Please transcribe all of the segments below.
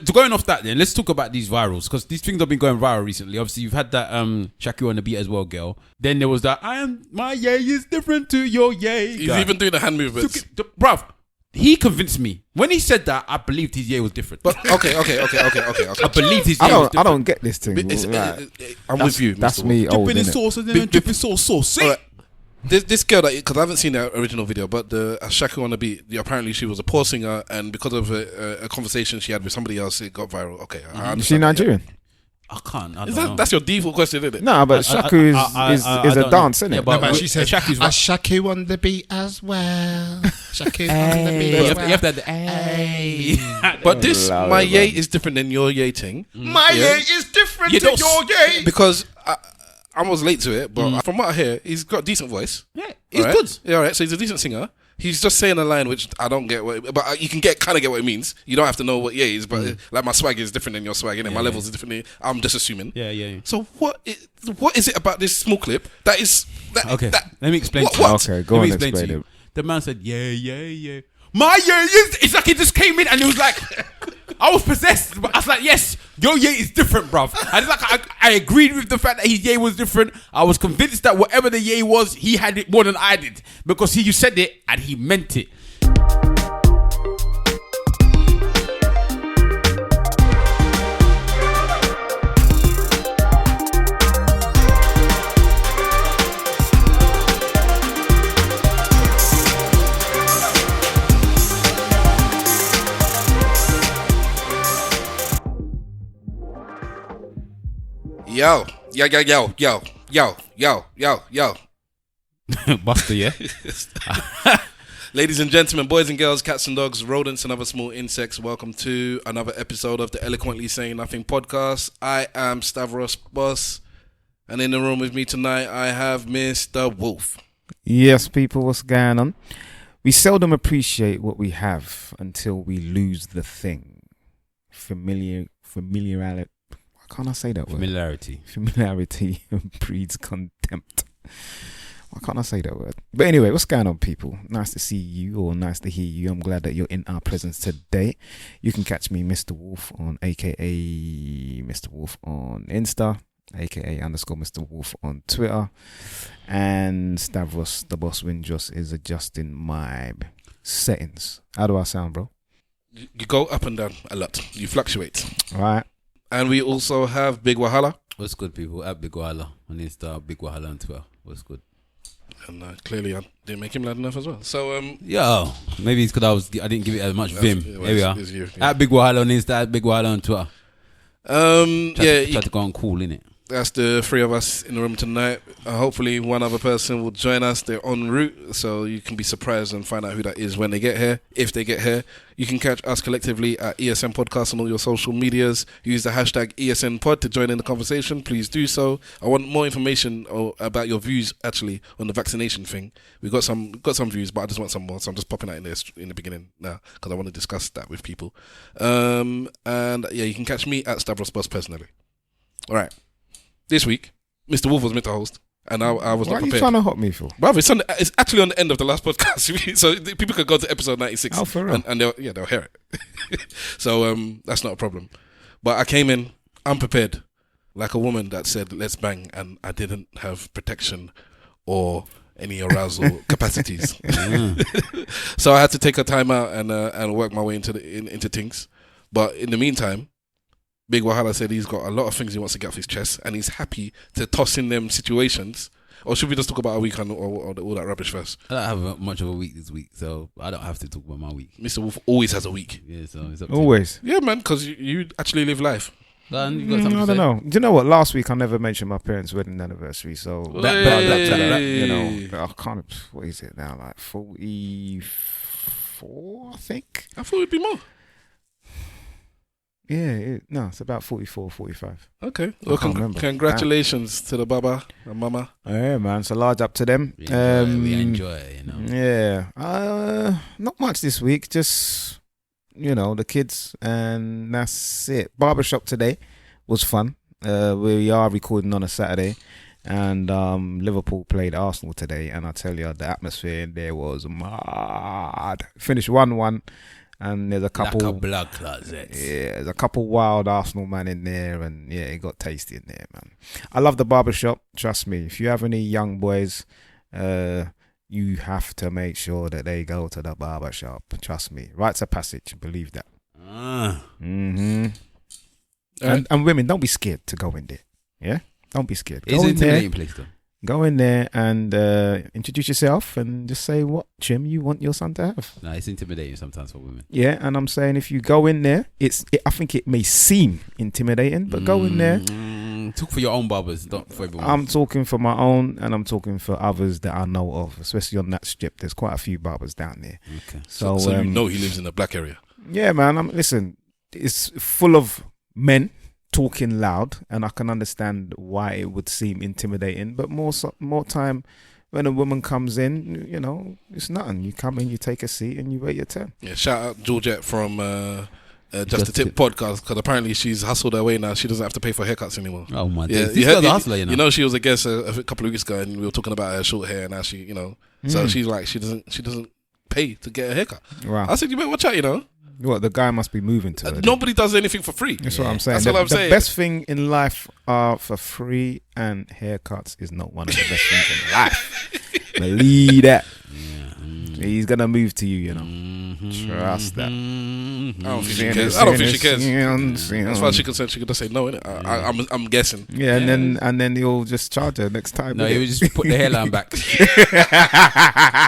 Going off that, then let's talk about these virals because these things have been going viral recently. Obviously, you've had that Shaku On The Beat as well, girl. Then there was that my yay is different to your yay. He's even doing the hand movements, bruv. He convinced me when he said that. I believed his yay was different. But okay. I believed his yay was different. I don't get this thing. I'm with you. That's me. Dipping in sauce and then dipping sauce. See. This girl, because I haven't seen the original video, but the Shaku On The Beat, apparently she was a poor singer, and because of a conversation she had with somebody else, it got viral. Okay, is she Nigerian? I can't. That's your default question, isn't it? No, but Shaku is a dance, isn't it? But she said Shaku's a Shaku on the beat as well. Shaku on the beat as well. You have to have the But this, my yay is different than your yay thing. My yay is different to your yay. Because I was late to it, but from what I hear, he's got a decent voice. Yeah, he's right? good. Yeah, all right. So he's a decent singer. He's just saying a line which I don't get, but you can kind of get what it means. You don't have to know what yay is, but like my swag is different than your swag, and my levels is different. I'm just assuming. Yeah. So what is it about this small clip that is okay? Let me explain. Okay, go on, explain it. The man said, yeah. My yay is. It's like he just came in and it was like. I was possessed, but I was like, yes, your yay is different, bruv. And it's like I agreed with the fact that his yay was different. I was convinced that whatever the yay was, he had it more than I did. Because you said it and he meant it. Yo. Buster, yeah? Ladies and gentlemen, boys and girls, cats and dogs, rodents and other small insects, welcome to another episode of the Eloquently Saying Nothing podcast. I am Stavros Boss, and in the room with me tonight, I have Mr. Wolf. Yes, people, what's going on? We seldom appreciate what we have until we lose the thing. Familiarity. Why can't I say that word? Familiarity breeds contempt. Why can't I say that word? But anyway, what's going on, people? Nice to see you, or nice to hear you. I'm glad that you're in our presence today. You can catch me, Mr. Wolf, on AKA Mr. Wolf on Insta, AKA _ Mr. Wolf on Twitter. And Stavros, the boss Windros, is adjusting my settings. How do I sound, bro? You go up and down a lot. You fluctuate. All right. And we also have Big Wahala. What's good, people? At Big Wahala on Insta, Big Wahala on Twitter. What's good? And clearly I didn't make him loud enough as well. So maybe it's because I didn't give it as much vim. Here we are. You, At Big Wahala on Insta, at Big Wahala on Twitter. Try to go on cool, innit? That's the three of us in the room tonight. Hopefully one other person will join us. They're en route, so you can be surprised and find out who that is when they get here, if they get here. You can catch us collectively at ESN Podcast on all your social medias. Use the hashtag ESNPod to join in the conversation. Please do so. I want more information about your views, actually, on the vaccination thing. We got some views, but I just want some more, so I'm just popping that in there in the beginning now because I want to discuss that with people. And yeah, you can catch me at Stavros Boss personally. All right. This week, Mr. Wolf was meant to host, and I was not prepared. What are you trying to hot me for? Bruv, it's actually on the end of the last podcast, so people could go to episode 96 for real? and they'll hear it. So that's not a problem. But I came in unprepared, like a woman that said, let's bang, and I didn't have protection or any arousal capacities. So I had to take a time out and work my way into things. But in the meantime, Big Wahala said he's got a lot of things he wants to get off his chest, and he's happy to toss in them situations. Or should we just talk about our week and all that rubbish first? I don't have much of a week this week, so I don't have to talk about my week. Mr. Wolf always has a week. Yeah, so it's up to Always. Yeah, man, because you actually live life. I don't know. Do you know what? Last week I never mentioned my parents' wedding anniversary, so I can't. What is it now? Like 44, I think. I thought it'd be more. Yeah, it's about 44, 45. Okay. Well, congratulations to the baba and mama. Yeah, man. So large up to them. We enjoy, you know. Yeah. Not much this week. Just, the kids, and that's it. Barbershop today was fun. We are recording on a Saturday, and Liverpool played Arsenal today, and I tell you, the atmosphere in there was mad. Finished 1-1. and there's a couple like a blood closet. Yeah, there's a couple wild Arsenal man in there, and yeah, it got tasty in there, man. I love the barbershop. Trust me, if you have any young boys, you have to make sure that they go to the barbershop. Trust me, rites of passage. Believe that. And women, don't be scared to go in there. Yeah, don't be scared. It's an intimidating place, though. Go in there and introduce yourself and just say what trim you want your son to have. No, it's intimidating sometimes for women. Yeah, and I'm saying if you go in there, I think it may seem intimidating, but go in there. Talk for your own barbers, not for everyone. I'm talking for my own, and I'm talking for others that I know of, especially on that strip. There's quite a few barbers down there. Okay. So you know he lives in the black area. Yeah, man. Listen, it's full of men talking loud, and I can understand why it would seem intimidating, but more time when a woman comes in, you know, it's nothing. You come in, you take a seat, and you wait your turn. Yeah, shout out Georgette from Just a Tip podcast, because apparently she's hustled her way now. She doesn't have to pay for haircuts anymore. Oh my yeah, days. She's a hustler, you know. You know, she was a guest a couple of weeks ago, and we were talking about her short hair, and now she, you know, so she's like, she doesn't pay to get a haircut. Wow. I said, you better watch out, you know. What, the guy must be moving to her. Nobody does anything for free. That's what I'm saying. That's what I'm saying. The best thing in life are for free, and haircuts is not one of the best things in life. Believe that. He's gonna move to you, you know. Trust that. I don't think she cares. As far as she concerned, she could just say no, innit? I'm guessing. Yeah, and then he'll just charge her next time. No, he would just put the hairline back.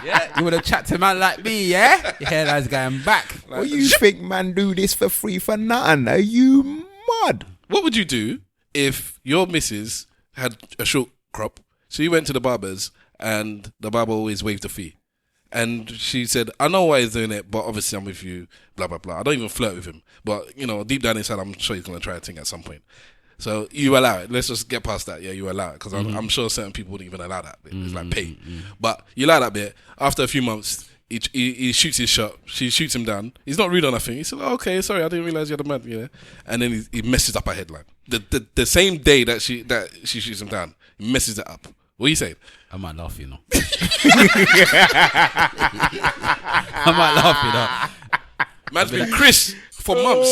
Yeah, you would have chat to a man like me, yeah? Your hairline's going back. Well, you think man do this for free for nothing? Are you mad? What would you do if your missus had a short crop, so you went to the barbers and the barber always waived the fee? And she said, I know why he's doing it, but obviously I'm with you, blah, blah, blah. I don't even flirt with him. But, you know, deep down inside, I'm sure he's going to try a thing at some point. So you allow it. Let's just get past that. Yeah, you allow it. Because I'm sure certain people wouldn't even allow that bit. It's like pay. But you allow that bit. After a few months, he shoots his shot. She shoots him down. He's not rude or nothing. He said, oh, okay, sorry, I didn't realize you had a man. Yeah. And then he messes up her headline. The same day that she shoots him down, he messes it up. What are you saying? I might laugh, you know. I might laugh, you know. Man's been Chris for months.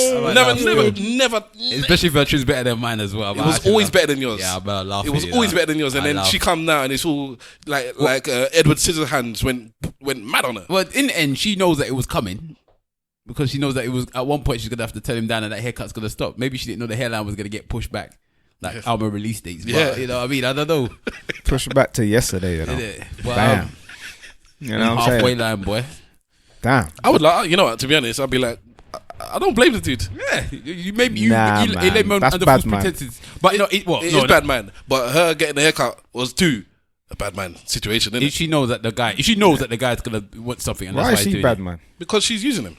Never. Especially if her trim's better than mine as well. It was always better than yours. Yeah, I better laugh. It was always better than yours. And then she come now and it's all like Edward Scissorhands went mad on her. Well, in the end, she knows that it was coming. Because she knows that it was, at one point, she's going to have to tell him down and that haircut's going to stop. Maybe she didn't know the hairline was going to get pushed back. Like album release dates, but you know what I mean? I don't know. Push it back to yesterday, you know. Well, damn. You know what I'm halfway saying? line, boy. Damn. I would like, you know what, to be honest, I'd be like, I don't blame the dude. Yeah, you man. That's under bad false man. pretenses. But you know, It is bad man. But her getting the haircut was too a bad man situation, isn't if it? she knows that the guy's gonna want something, and Why that's is why she he's bad doing man? Because she's using him.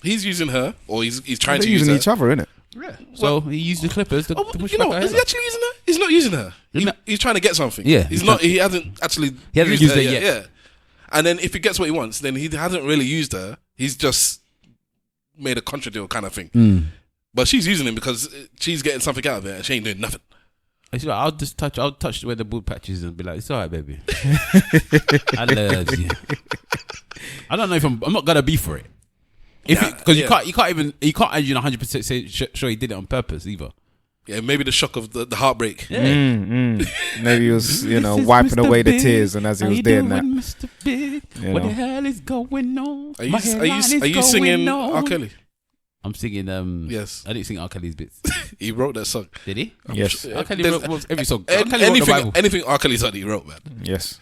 He's using her, or he's trying They're to use using her. each other, innit? Yeah. So he used the clippers to push you know, back her is he hair. actually using her? He's not using her. He's trying to get something. Yeah. He hasn't actually used her it yet. Yeah. And then if he gets what he wants, then he hasn't really used her. He's just made a contra deal kind of thing. But she's using him because she's getting something out of it and she ain't doing nothing. I'll touch where the bald patches and be like, it's alright, baby. I love you. I don't know if I'm not gonna be for it. Because you can't actually 100% say sure he did it on purpose either. Yeah, maybe the shock of the heartbreak. Yeah. Maybe he was, wiping away the tears, and as he was doing that, Mr. Big? What the hell is going on? Are you singing R. Kelly? I'm singing. Yes. I didn't sing R. Kelly's bits. He wrote that song. Did he? yes, R. Kelly wrote every song. R. Kelly wrote the Bible. Anything R. Kelly's done, he wrote, man. yes.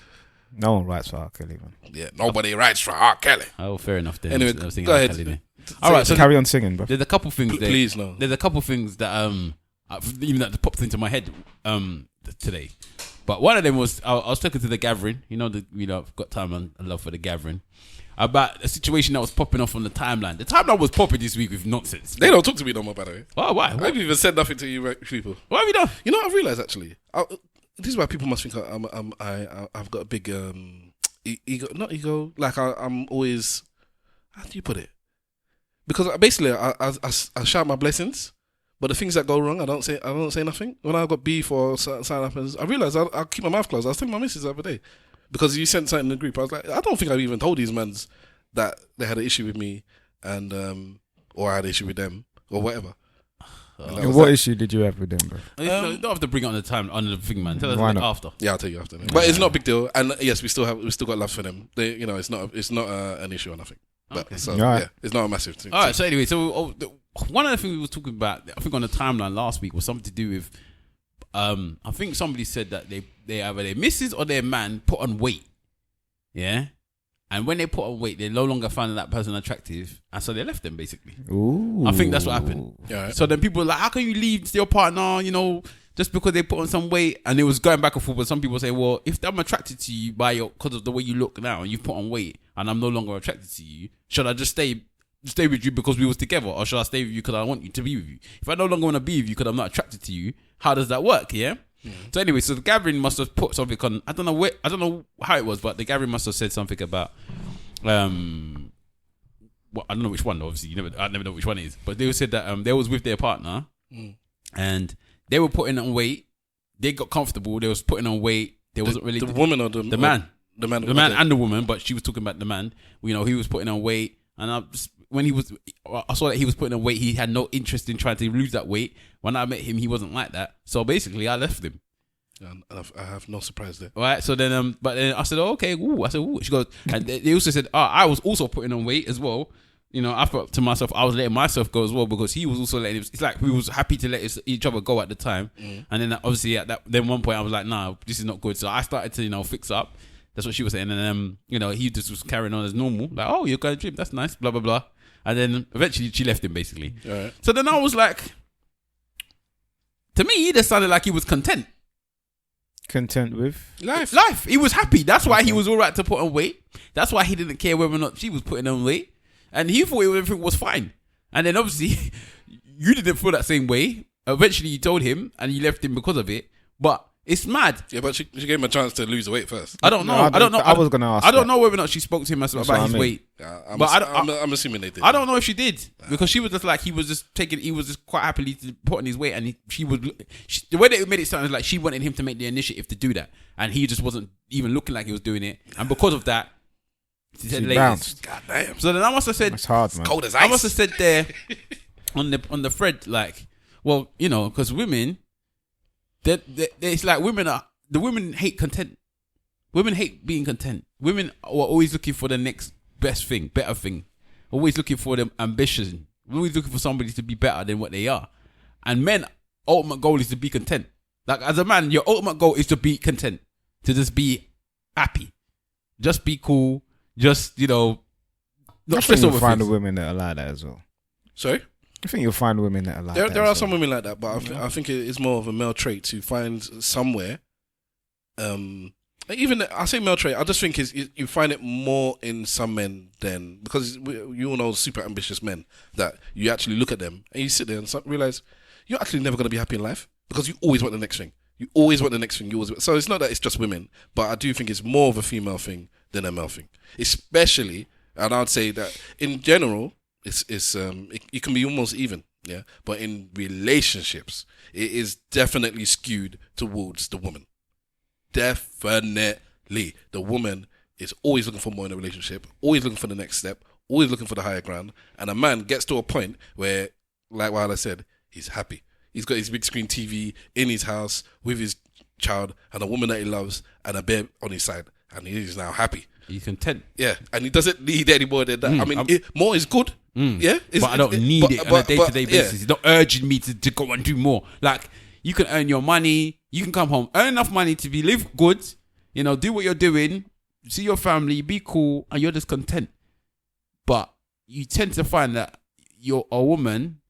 No one writes for R. Kelly, man. Yeah, nobody writes for R. Kelly. Oh, fair enough. Then Anyway, I was singing go R. ahead. Kelly then. All right, so Carry on singing, bro. there's a couple things there. Please, no. There's a couple things that even that popped into my head today. But one of them was I was talking to the gathering. I've got time and love for the gathering about a situation that was popping off on the timeline. The timeline was popping this week with nonsense. They don't talk to me no more, by the way. Oh, why? I haven't even said nothing to you people. What have you done? You know what I've realised actually? This is why people must think I've got a big ego. Not ego. Like I'm always. How do you put it? Because basically I shout my blessings, but the things that go wrong I don't say nothing. When I got beef or something happens, I realised I'll keep my mouth closed. I was telling my missus the other day because you sent something in the group. I was like, I don't think I've even told these mans that they had an issue with me and or I had an issue with them or whatever. And what issue did you have with them, bro? You don't have to bring it on the time on the thing, man. Tell us Why like not? after. Yeah, I'll tell you after. But it's not a big deal. And yes, we still got love for them. They, it's not an issue or nothing. But Okay. so Right. yeah, it's not a massive thing. All right. So anyway, one of the things we were talking about, I think on the timeline last week, was something to do with. I think somebody said that they either their missus or their man put on weight. Yeah. And when they put on weight, they no longer found that person attractive, and so they left them basically. Ooh. I think that's what happened. Yeah. Right. So then people were like, how can you leave your partner, just because they put on some weight? And it was going back and forth. But some people say, well, if I'm attracted to you because of the way you look now, and you've put on weight, and I'm no longer attracted to you, should I just stay with you because we was together, or should I stay with you because I want you to be with you? If I no longer want to be with you because I'm not attracted to you, how does that work? Yeah. So anyway, so the gathering must have put something on. I don't know how it was, but the gathering must have said something about. I don't know which one. Obviously, I never know which one it is. But they said that they was with their partner, and they were putting on weight. They got comfortable. They was putting on weight. There wasn't really the woman or the man, the man and the woman. But she was talking about the man. He was putting on weight, and I saw that he was putting on weight. He had no interest in trying to lose that weight. When I met him, he wasn't like that. So basically, I left him. And I have no surprise there. Right, so then, but then I said, oh, okay, ooh. I said, ooh. She goes, and they also said, I was also putting on weight as well. I thought to myself, I was letting myself go as well because he was also letting. It's like we was happy to let each other go at the time, and then obviously then one point I was like, nah, this is not good. So I started to fix up. That's what she was saying, and then he just was carrying on as normal, like, oh, you're going to gym, that's nice, blah blah blah, and then eventually she left him basically. All right. So then I was like, to me, that sounded like he was content. Content with Life. He was happy. That's why he was all right to put on weight. That's why he didn't care whether or not she was putting on weight. And he thought everything was fine. And then obviously, you didn't feel that same way. Eventually, you told him and you left him because of it. But it's mad. Yeah, but she gave him a chance to lose the weight first. I don't know. No, I don't know. I was going to ask I don't that. know whether or not she spoke to him about what I his mean. weight. Yeah, But I'm assuming they did. I don't know if she did because she was just like he was just quite happily to put on his weight, and the way that it made it sound is like she wanted him to make the initiative to do that, and he just wasn't even looking like he was doing it, and because of that, she said, "Ladies, bounced. God damn. so then I must have said, It's hard, man. Cold as ice. I must have said there on the thread, like, well, because women, it's like the women hate content. Women hate being content. Women are always looking for the next best thing, better thing. Always looking for them ambition. Always looking for somebody to be better than what they are. And men, ultimate goal is to be content. Like as a man, your ultimate goal is to be content, to just be happy, just be cool, just I not think stress you'll over find things. women that are like that as well. Sorry? I think you'll find women that are like that. There as are some well. women like that, but I think it is more of a male trait to find somewhere. Even I say male trait, I just think you find it more in some men than because you all know super ambitious men that you actually look at them and you sit there and realize you're actually never going to be happy in life because you always want the next thing. You always want the next thing. So it's not that it's just women, but I do think it's more of a female thing than a male thing, especially. And I'd say that in general, it can be almost even, yeah. But in relationships, it is definitely skewed towards the woman. Definitely, the woman is always looking for more in a relationship, always looking for the next step, always looking for the higher ground. And a man gets to a point where, like what I said, he's happy. He's got his big screen TV in his house with his child and a woman that he loves and a babe on his side, and he is now happy. He's content. Yeah, and he doesn't need any more than that. I mean, more is good. Yeah, But I don't need it on a day-to-day basis. It's not urging me to go and do more. Like, you can earn your money. You can come home, earn enough money to live good, do what you're doing, see your family, be cool, and you're just content. But you tend to find that a woman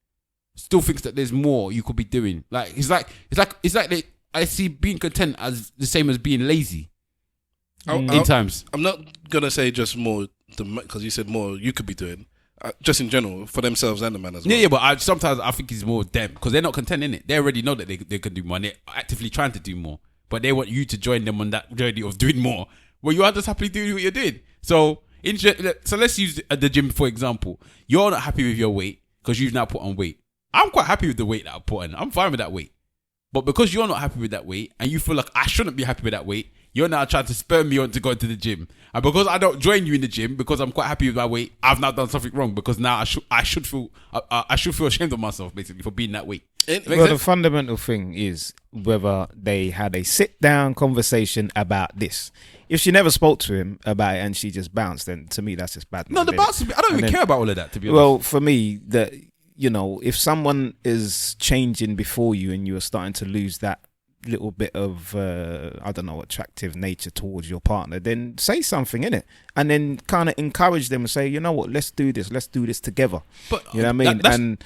still thinks that there's more you could be doing. Like, it's like I see being content as the same as being lazy. In times. I'm not gonna say just more because you said more you could be doing. Just in general for themselves and the man as well. Yeah, but sometimes I think it's more them because they're not content in it. They already know that they can do more. And they're actively trying to do more, but they want you to join them on that journey of doing more. Well, you are just happily doing what you're doing. So let's use the gym for example. You're not happy with your weight because you've now put on weight. I'm quite happy with the weight that I put on. I'm fine with that weight. But because you're not happy with that weight and you feel like I shouldn't be happy with that weight, You're now trying to spur me on to go to the gym. And because I don't join you in the gym, because I'm quite happy with my weight, I've now done something wrong. Because now I should feel ashamed of myself, basically, for being that weight. Well, the fundamental thing is whether they had a sit-down conversation about this. If she never spoke to him about it and she just bounced, then to me that's just bad. No, the bounce. I don't even care about all of that, to be honest. Well, for me, that if someone is changing before you and you are starting to lose that little bit of attractive nature towards your partner, then say something in it, and then kind of encourage them and say, you know what, let's do this together. But you know what I mean?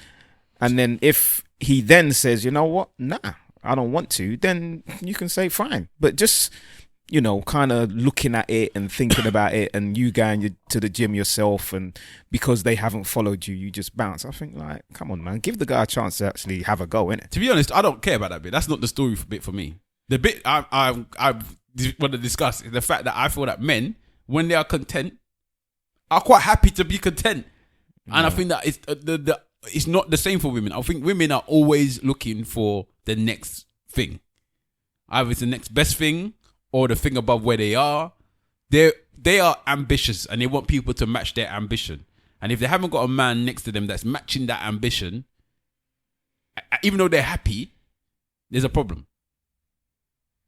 And then if he then says, you know what, nah, I don't want to, then you can say fine. But just kind of looking at it and thinking about it, and you going to the gym yourself, and because they haven't followed you, you just bounce. I think, like, come on, man, give the guy a chance to actually have a go, innit? To be honest, I don't care about that bit. That's not the story bit for me. The bit I want to discuss is the fact that I feel that men, when they are content, are quite happy to be content. And I think that it's not the same for women. I think women are always looking for the next thing. Either it's the next best thing or the thing above where they are. They are ambitious and they want people to match their ambition. And if they haven't got a man next to them that's matching that ambition, even though they're happy, there's a problem.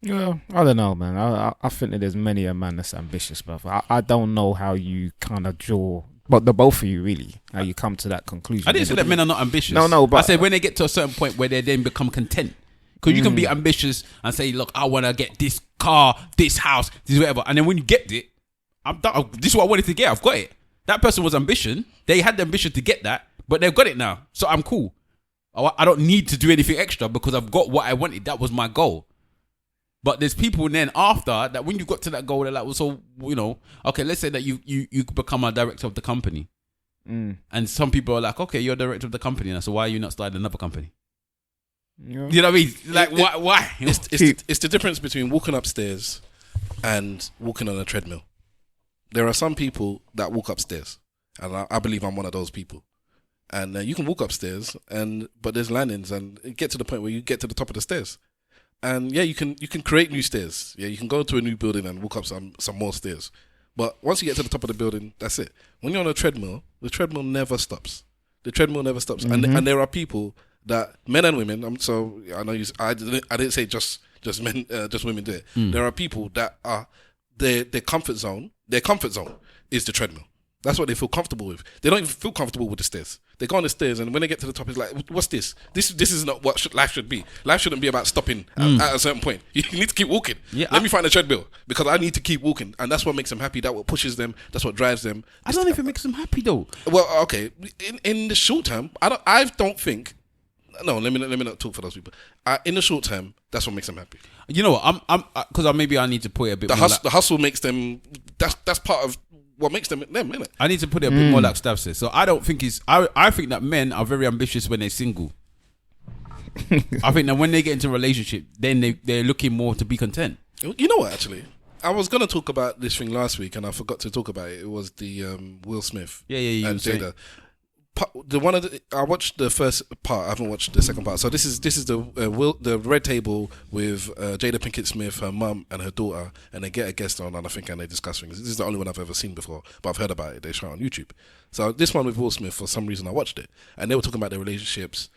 Yeah, I don't know, man. I think that there's many a man that's ambitious, but I don't know how you kind of draw, but the both of you really, how you come to that conclusion. I didn't say that men are not ambitious. No, but I said when they get to a certain point where they then become content. Because you can be ambitious and say, look, I want to get this car, this house, this whatever. And then when you get it, this is what I wanted to get. I've got it. That person was ambition. They had the ambition to get that, but they've got it now. So I'm cool. I don't need to do anything extra because I've got what I wanted. That was my goal. But there's people then after that, when you got to that goal, they're like, well, so, okay, let's say that you become a director of the company. And some people are like, okay, you're a director of the company now, so why are you not starting another company? Yeah. You know what I mean? Like, why? It's the difference between walking upstairs and walking on a treadmill. There are some people that walk upstairs, and I believe I'm one of those people. And you can walk upstairs, but there's landings, and it get to the point where you get to the top of the stairs. And yeah, you can create new stairs. Yeah, you can go to a new building and walk up some more stairs. But once you get to the top of the building, that's it. When you're on a treadmill, the treadmill never stops. Mm-hmm. And there are people that, men and women. So I know I didn't say just men, just women do it. There are people that are their comfort zone. Their comfort zone is the treadmill. That's what they feel comfortable with. They don't even feel comfortable with the stairs. They go on the stairs, and when they get to the top, it's like, what's this? This is not what life should be. Life shouldn't be about stopping at a certain point. You need to keep walking. Yeah, Let me find a treadmill because I need to keep walking, and that's what makes them happy. That's what pushes them. That's what drives them. I don't even makes them happy though. Well, okay, in the short term, I don't think. No, let me not talk for those people. In the short term, that's what makes them happy. You know what? I'm because maybe I need to put it a bit. The hustle makes them. That's part of what makes them, isn't it? I need to put it a bit more like Stav says. So I don't think I think that men are very ambitious when they're single. I think that when they get into a relationship, then they're looking more to be content. You know what? Actually, I was gonna talk about this thing last week, and I forgot to talk about it. It was the Will Smith. Yeah. And Jada. I watched the first part. I haven't watched the second part. So this is the Red Table with Jada Pinkett Smith, her mum, and her daughter, and they get a guest on, and they discuss things. This is the only one I've ever seen before, but I've heard about it. They show it on YouTube. So this one with Will Smith, for some reason, I watched it, and they were talking about their relationships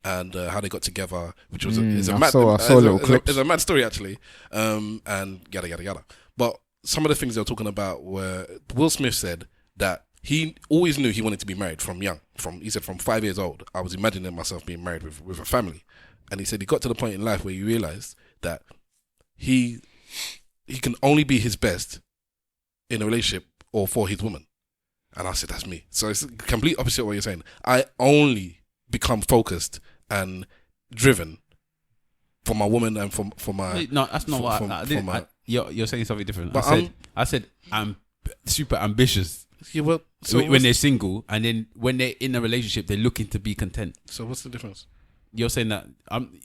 and how they got together, which was a mad story actually, and yada yada yada. But some of the things they were talking about were Will Smith said that he always knew he wanted to be married from young. He said from 5 years old, I was imagining myself being married with a family. And he said he got to the point in life where he realized that he can only be his best in a relationship or for his woman. And I said, that's me. So it's the complete opposite of what you're saying. I only become focused and driven for my woman and for my... No, that's not what you're saying something different. I said I'm super ambitious. Yeah, well, so when they're single, and then when they're in a relationship, they're looking to be content. So what's the difference? You're saying that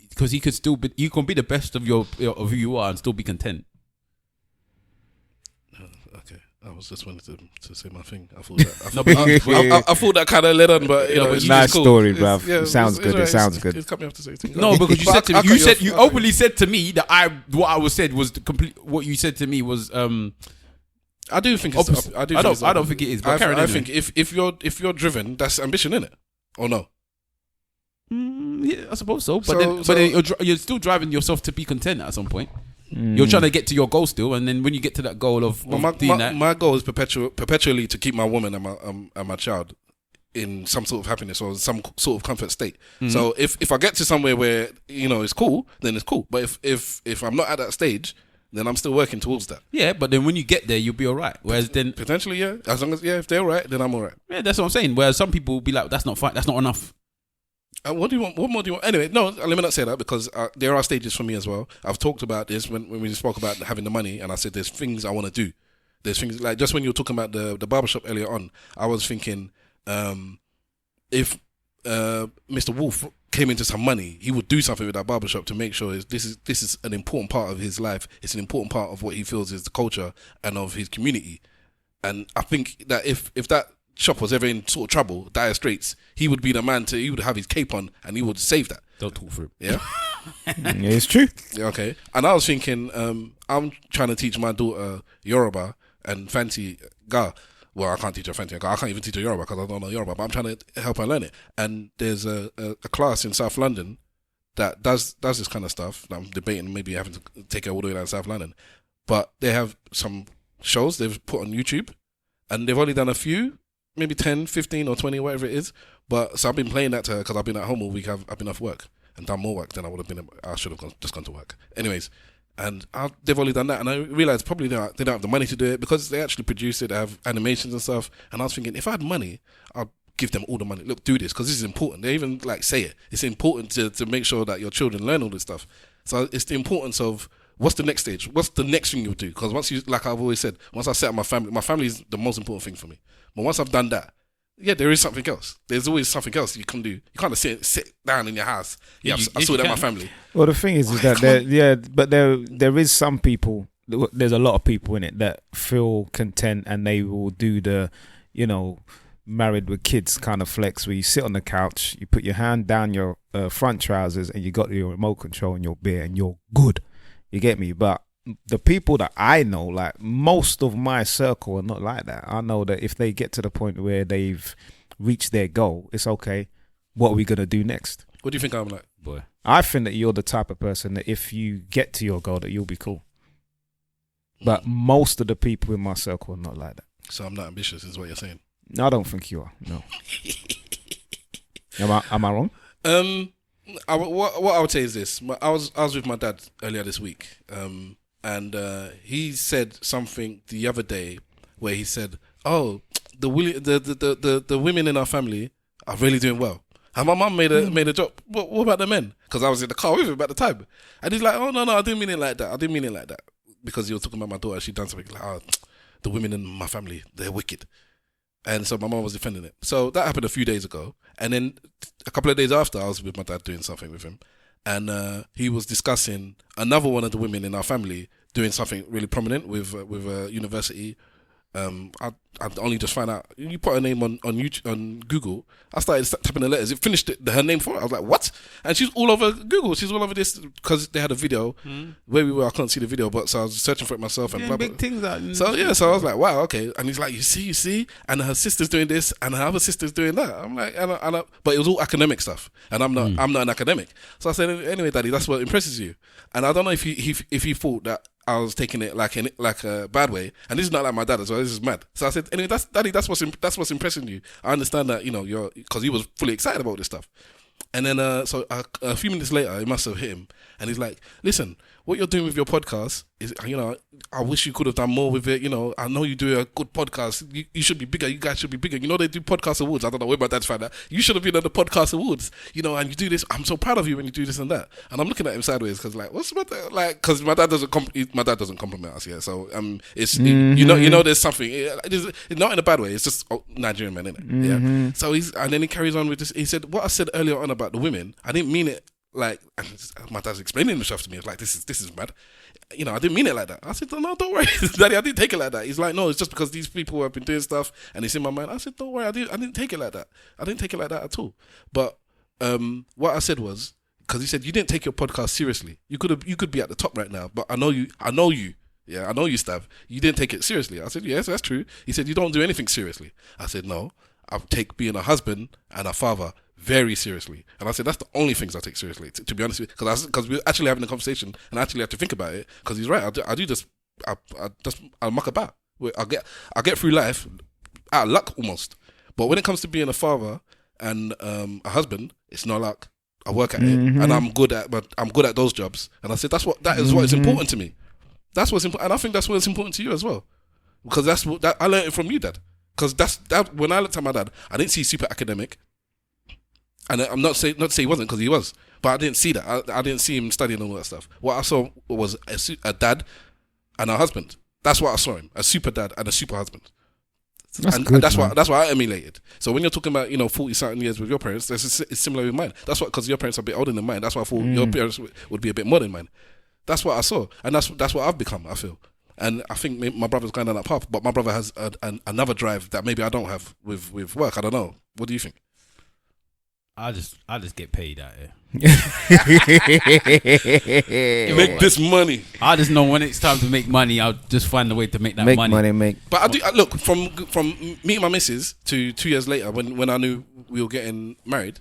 because you can be the best of who you are and still be content. Okay. I was just wanted to say my thing. I thought that. I thought that kind of led on, but you know, it's nice cool. story, bruv. Yeah, sounds good. It sounds good. It's cut me off to say things. No, because you said to I me, you openly said to me that what I was said was the complete. What you said to me was I do think it's opposite. I don't think it is. But I think if you're driven, that's ambition, innit? Or no? Yeah, I suppose so. But then you're still driving yourself to be content at some point. You're trying to get to your goal still, and then when you get to that goal of my goal is perpetually to keep my woman and my child in some sort of happiness or some sort of comfort state. So if I get to somewhere where you know it's cool, then it's cool. But if I'm not at that stage, then I'm still working towards that. Yeah, but then when you get there, you'll be all right. Whereas then potentially, yeah, as long as if they're all right, then I'm all right. Yeah, that's what I'm saying. Whereas some people will be like, that's not fine. That's not enough. What do you want? What more do you want? Anyway, no, let me not say that because there are stages for me as well. I've talked about this when we spoke about having the money, and I said there's things I want to do. There's things like just when you were talking about the barbershop earlier on, I was thinking if Mr. Wolf came into some money, he would do something with that barbershop to make sure this is an important part of his life. It's an important part of what he feels is the culture and of his community. And I think that if that shop was ever in sort of trouble, dire straits, he would be the man he would have his cape on and he would save that. Don't talk for him. Yeah. Yeah, it's true. Yeah, okay. And I was thinking, I'm trying to teach my daughter Yoruba and Fanti Ga. Well, I can't teach her Fanti Ga. I can't even teach her Yoruba because I don't know Yoruba, but I'm trying to help her learn it. And there's a class in South London that does this kind of stuff. I'm debating maybe having to take her all the way down to South London. But they have some shows they've put on YouTube and they've only done a few, maybe 10, 15 or 20, whatever it is. But so I've been playing that to her because I've been at home all week. I've been off work and done more work than I should have just gone to work. Anyways, and they've only done that, and I realised probably they don't have the money to do it because they actually produce it. They have animations and stuff. And I was thinking, if I had money, I'd give them all the money. Look, do this because this is important. They even like say it. It's important to make sure that your children learn all this stuff. So it's the importance of what's the next stage? What's the next thing you'll do? Because once you, like I've always said, once I set up my family is the most important thing for me. But once I've done that, yeah, there is something else. There's always something else you can do. You can't sit down in your house. Yeah, I saw that in my family. Well, the thing is that there is some people. There's a lot of people in it that feel content and they will do the, married with kids kind of flex where you sit on the couch, you put your hand down your front trousers and you got your remote control and your beer and you're good. You get me? But the people that I know, like most of my circle are not like that. I know that if they get to the point where they've reached their goal, it's okay. What are we going to do next? What do you think I'm like? Boy, I think that you're the type of person that if you get to your goal, that you'll be cool. But most of the people in my circle are not like that. So I'm not ambitious is what you're saying? No, I don't think you are. No. Am I wrong? What I would say is this. I was with my dad earlier this week. And he said something the other day where he said, "Oh, the women in our family are really doing well." And my mum made a joke. What about the men? Because I was in the car with him at the time, and he's like, "Oh no, I didn't mean it like that. Because he was talking about my daughter. She done something like, "Oh, the women in my family, they're wicked." And so my mum was defending it. So that happened a few days ago, and then a couple of days after, I was with my dad doing something with him. And he was discussing another one of the women in our family doing something really prominent with a university. I'd only just found out. You put her name on YouTube, on Google. I started typing the letters. It finished her name for it. I was like, what? And she's all over Google. She's all over this because they had a video where we were. I couldn't see the video, but so I was searching for it myself. And blah, blah. Big things out. So I was like, wow, okay. And he's like, you see, and her sister's doing this, and her other sister's doing that. I'm like, but it was all academic stuff, and I'm not an academic. So I said, anyway, Daddy, that's what impresses you. And I don't know if he thought that I was taking it like a bad way, and this is not like my dad as well. This is mad. So I said, anyway, Daddy, that's what's impressing you. I understand that, you're because he was fully excited about this stuff. And then so a few minutes later, it must have hit him, and he's like, "Listen, what you're doing with your podcast is, I wish you could have done more with it. I know you do a good podcast. You should be bigger. You guys should be bigger. They do podcast awards. I don't know where my dad's found that. You should have been at the podcast awards. And you do this. I'm so proud of you when you do this and that." And I'm looking at him sideways because what's my dad like? Because my dad doesn't compliment us yet. So it's there's something. It's not in a bad way. It's just Nigerian man, innit? Yeah. So and then he carries on with this. He said, "What I said earlier on about the women, I didn't mean it like, and my dad's explaining the stuff to me. It's like, this is mad. You know, I didn't mean it like that. I said, no, don't worry, Daddy, I didn't take it like that. He's like, no, it's just because these people have been doing stuff and it's in my mind. I said, don't worry, I didn't take it like that. I didn't take it like that at all. But what I said was, because he said you didn't take your podcast seriously. You could be at the top right now, but I know you. Yeah, I know you, Stav. You didn't take it seriously. I said, yes, that's true. He said, you don't do anything seriously. I said, no, I take being a husband and a father very seriously. And I said, that's the only things I take seriously, to be honest with you. Because we're actually having a conversation and I actually have to think about it. Because he's right. I muck about. I get through life out of luck almost. But when it comes to being a father and a husband, it's no luck. I work at it and I'm good at those jobs. And I said, that is what is important to me. That's what's important, and I think that's what's important to you as well, because that's what I learned it from you, Dad. Because that when I looked at my dad, I didn't see super academic, and I'm not to say he wasn't, because he was, but I didn't see that. I didn't see him studying all that stuff. What I saw was a dad and a husband. That's what I saw him: a super dad and a super husband. That's why I emulated. So when you're talking about 40-something years with your parents, it's similar with mine. That's what, because your parents are a bit older than mine. That's why I thought your parents would be a bit more than mine. That's what I saw, and that's what I've become, I feel. And I think my brother's going down that path, but my brother has another drive that maybe I don't have with work. I don't know. What do you think? I just get paid out here. Make this money. I just know when it's time to make money, I'll just find a way to make that money. But I do look from meeting my missus to 2 years later when I knew we were getting married,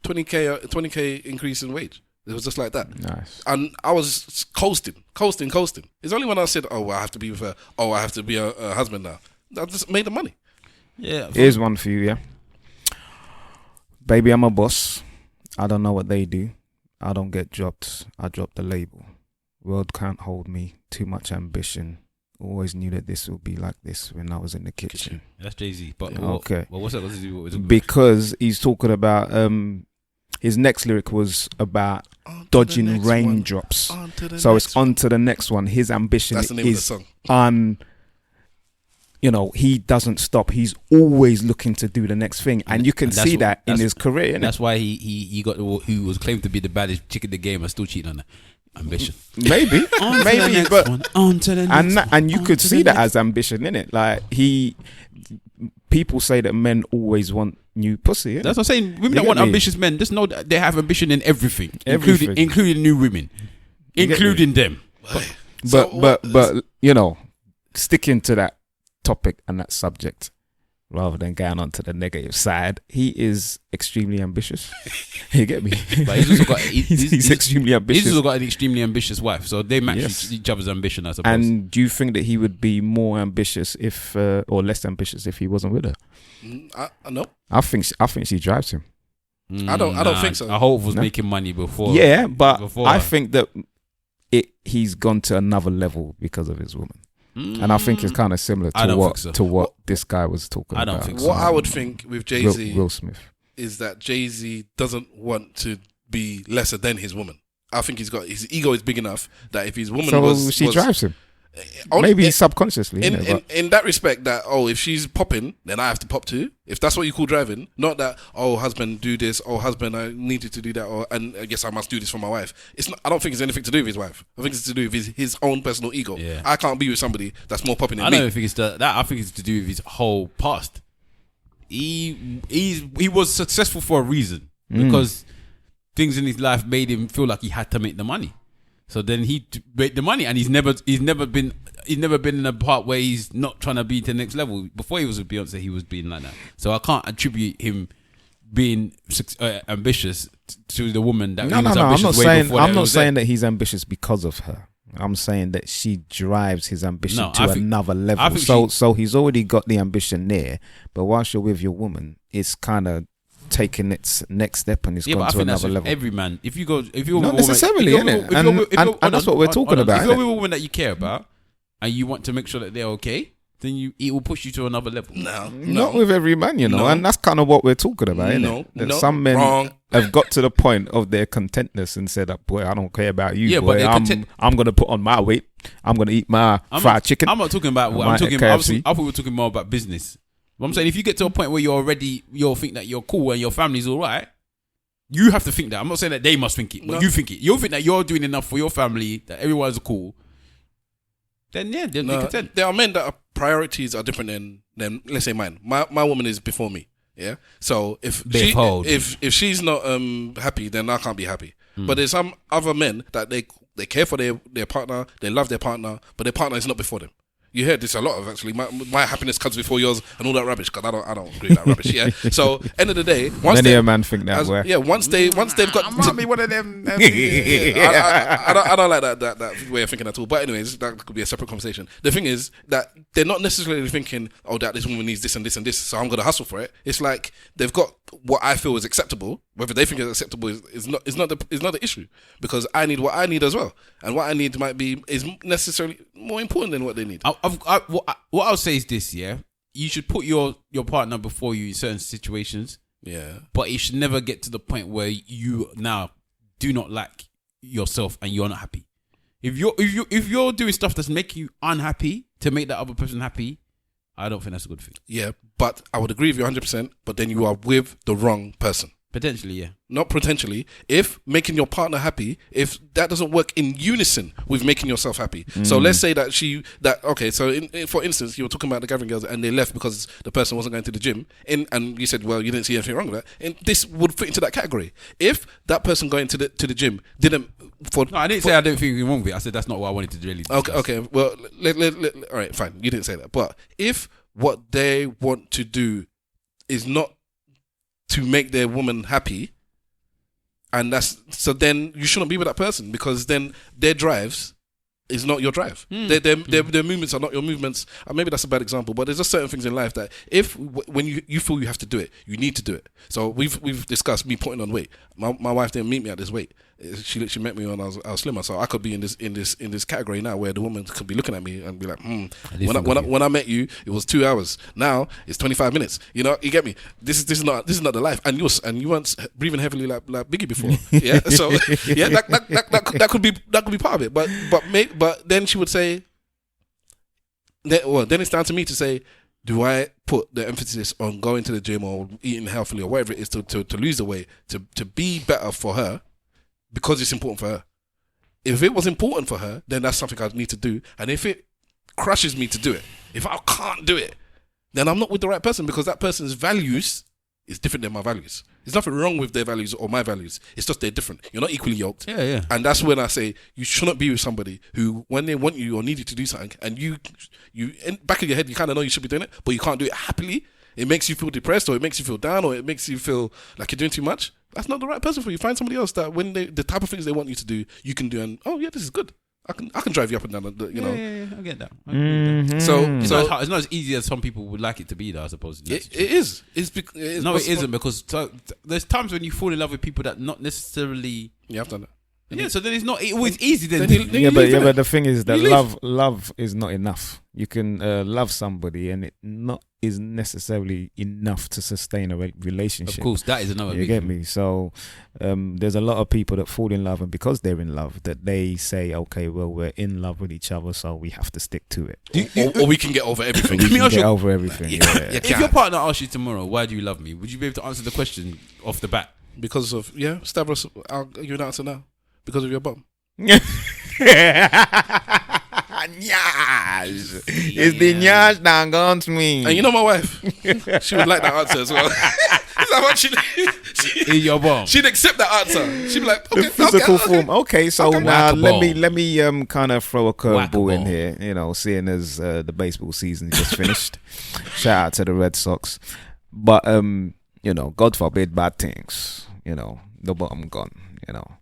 20k increase in wage. It was just like that. Nice. And I was coasting. It's only when I said, oh, I have to be with her. Oh, I have to be a husband now. I just made the money. Yeah. Here's one for you, yeah. Baby, I'm a boss. I don't know what they do. I don't get dropped. I drop the label. World can't hold me. Too much ambition. Always knew that this would be like this when I was in the kitchen. That's Jay-Z. But okay. What's that got to do with because he's talking about... his next lyric was about dodging raindrops. So it's on to the next one. His ambition That's the name is of the song. he doesn't stop. He's always looking to do the next thing. And you can see that in his career. Innit? That's why he got who was claimed to be the baddest chick in the game and still cheating on her. Ambition. Maybe. But on to the next one. And you could see that as ambition, innit? Like people say that men always want new pussy. Innit? That's what I'm saying. Women that want ambitious men, just know that they have ambition in everything. Including new women, including them. But sticking to that topic and that subject, rather than going on to the negative side, he is extremely ambitious. You get me? But he's also got he's extremely ambitious. He's also got an extremely ambitious wife, so they match each other's ambition, I suppose. And do you think that he would be more ambitious or less ambitious if he wasn't with her? No. I think she drives him. I don't think so. I hope was making money before. Yeah, but I think that he's gone to another level because of his woman. And I think it's kind of similar to what this guy was talking about. I don't think so. What I would think with Jay-Z Will Smith is that Jay-Z doesn't want to be lesser than his woman. I think his ego is big enough that if his woman drives him. Maybe subconsciously. In that respect, that if she's popping, then I have to pop too. If that's what you call driving, not that husband do this, husband I need you to do that, and I guess I must do this for my wife. It's not. I don't think it's anything to do with his wife. I think it's to do with his own personal ego. Yeah. I can't be with somebody that's more popping than me. I don't think it's that. I think it's to do with his whole past. He was successful for a reason because things in his life made him feel like he had to make the money. So then he made the money, and he's never been in a part where he's not trying to be to the next level. Before he was with Beyonce, he was being like that. So I can't attribute him being ambitious to the woman that he was ambitious way before. I'm not saying that he's ambitious because of her. I'm saying that she drives his ambition to another level. So he's already got the ambition there, but whilst you're with your woman, it's kind of taking its next step and it's gone to another level. Every man, if you're not necessarily, innit? And that's what we're talking about. If you're with a woman that you care about and you want to make sure that they're okay, then it will push you to another level. No, not with every man, and that's kind of what we're talking about, innit? Some men have got to the point of their contentness and said, "Boy, I don't care about you. Boy, I'm gonna put on my weight. I'm gonna eat my fried chicken." I'm not talking about. I thought we were talking more about business. What I'm saying, if you get to a point where you think that you're cool and your family's all right, You have to think that. I'm not saying that they must think it, but No. you think it. You think that you're doing enough for your family, that everyone's cool. Then yeah, they're content. There are men that are priorities are different than let's say mine. My woman is before me. Yeah. So if she's not happy, then I can't be happy. But there's some other men that they care for their partner, they love their partner, but their partner is not before them. You hear this a lot of actually. My happiness comes before yours and all that rubbish. Because I don't agree with that rubbish. Yeah. So end of the day, many a man think that way. Yeah. Once they've got. I might be one of them. I don't like that way of thinking at all. But anyways, that could be a separate conversation. The thing is that they're not necessarily thinking, oh, that this woman needs this and this and this, so I'm gonna hustle for it. It's like they've got what I feel is acceptable. Whether they think it's acceptable is not the issue, because I need what I need as well, and what I need is necessarily more important than what they need. What I'll say is this: yeah, you should put your partner before you in certain situations. Yeah, but it should never get to the point where you now do not like yourself and you're not happy. If you're doing stuff that's making you unhappy to make that other person happy, I don't think that's a good thing. Yeah, but I would agree with you 100%. But then you are with the wrong person. Potentially, yeah. Not potentially. If making your partner happy, if that doesn't work in unison with making yourself happy. So let's say that for instance, you were talking about the gathering girls and they left because the person wasn't going to the gym, and you said, well, you didn't see anything wrong with that. And this would fit into that category. If that person going to the gym didn't... No, I didn't say I don't think anything wrong with it. I said that's not what I wanted to really discuss. Okay. Well, all right, fine. You didn't say that. But if what they want to do is not to make their woman happy, and then you shouldn't be with that person, because then their drives is not your drive. Their movements are not your movements. Maybe that's a bad example, but there's just certain things in life that when you feel you have to do it, you need to do it. So we've discussed me putting on weight. My wife didn't meet me at this weight. She literally met me when I was slimmer. So I could be in this category now where the woman could be looking at me and be like, when I met you, it was 2 hours. Now it's 25 minutes. You know, you get me. This is not the life. And you weren't breathing heavily like Biggie before. Yeah. So yeah, that could be part of it. But then she would say, then it's down to me to say, do I put the emphasis on going to the gym or eating healthily or whatever it is to lose the weight, to be better for her, because it's important for her. If it was important for her, then that's something I need to do. And if it crushes me to do it, if I can't do it, then I'm not with the right person, because that person's values is different than my values. There's nothing wrong with their values or my values. It's just they're different. You're not equally yoked. Yeah. And that's when I say you shouldn't be with somebody who, when they want you or need you to do something, and you in back of your head, you kind of know you should be doing it, but you can't do it happily. It makes you feel depressed, or it makes you feel down, or it makes you feel like you're doing too much. That's not the right person for you. Find somebody else that when the type of things they want you to do, you can do, and oh yeah, this is good. I can drive you up and down. Yeah, I get that. So it's not as easy as some people would like it to be, though. I suppose it is. No, it isn't, because there's times when you fall in love with people that not necessarily. Yeah, I've done that. Yeah, so then it's not always easy. Then but the thing is that love is not enough. You can love somebody, and it not is necessarily enough to sustain a relationship. Of course, that is another. You get me? So there's a lot of people that fall in love, and because they're in love, that they say, okay, well, we're in love with each other, so we have to stick to it. Or we can get over everything. We can get over everything. Yeah. If your partner asks you tomorrow, why do you love me? Would you be able to answer the question off the bat? Because of Stavros, I'll give you an answer now. Because of your bum. It's the nyash that guns me. And you know my wife, she would like that answer as well. Is that what in your bum? She'd accept that answer. She'd be like, okay, the physical okay. form. Okay, so Okay. now Whack-a-ball. let me kind of throw a curveball in Whack-a-ball. here. You know, seeing as the baseball season just finished. Shout out to the Red Sox. But you know, God forbid bad things. You know, the bottom gone. You know,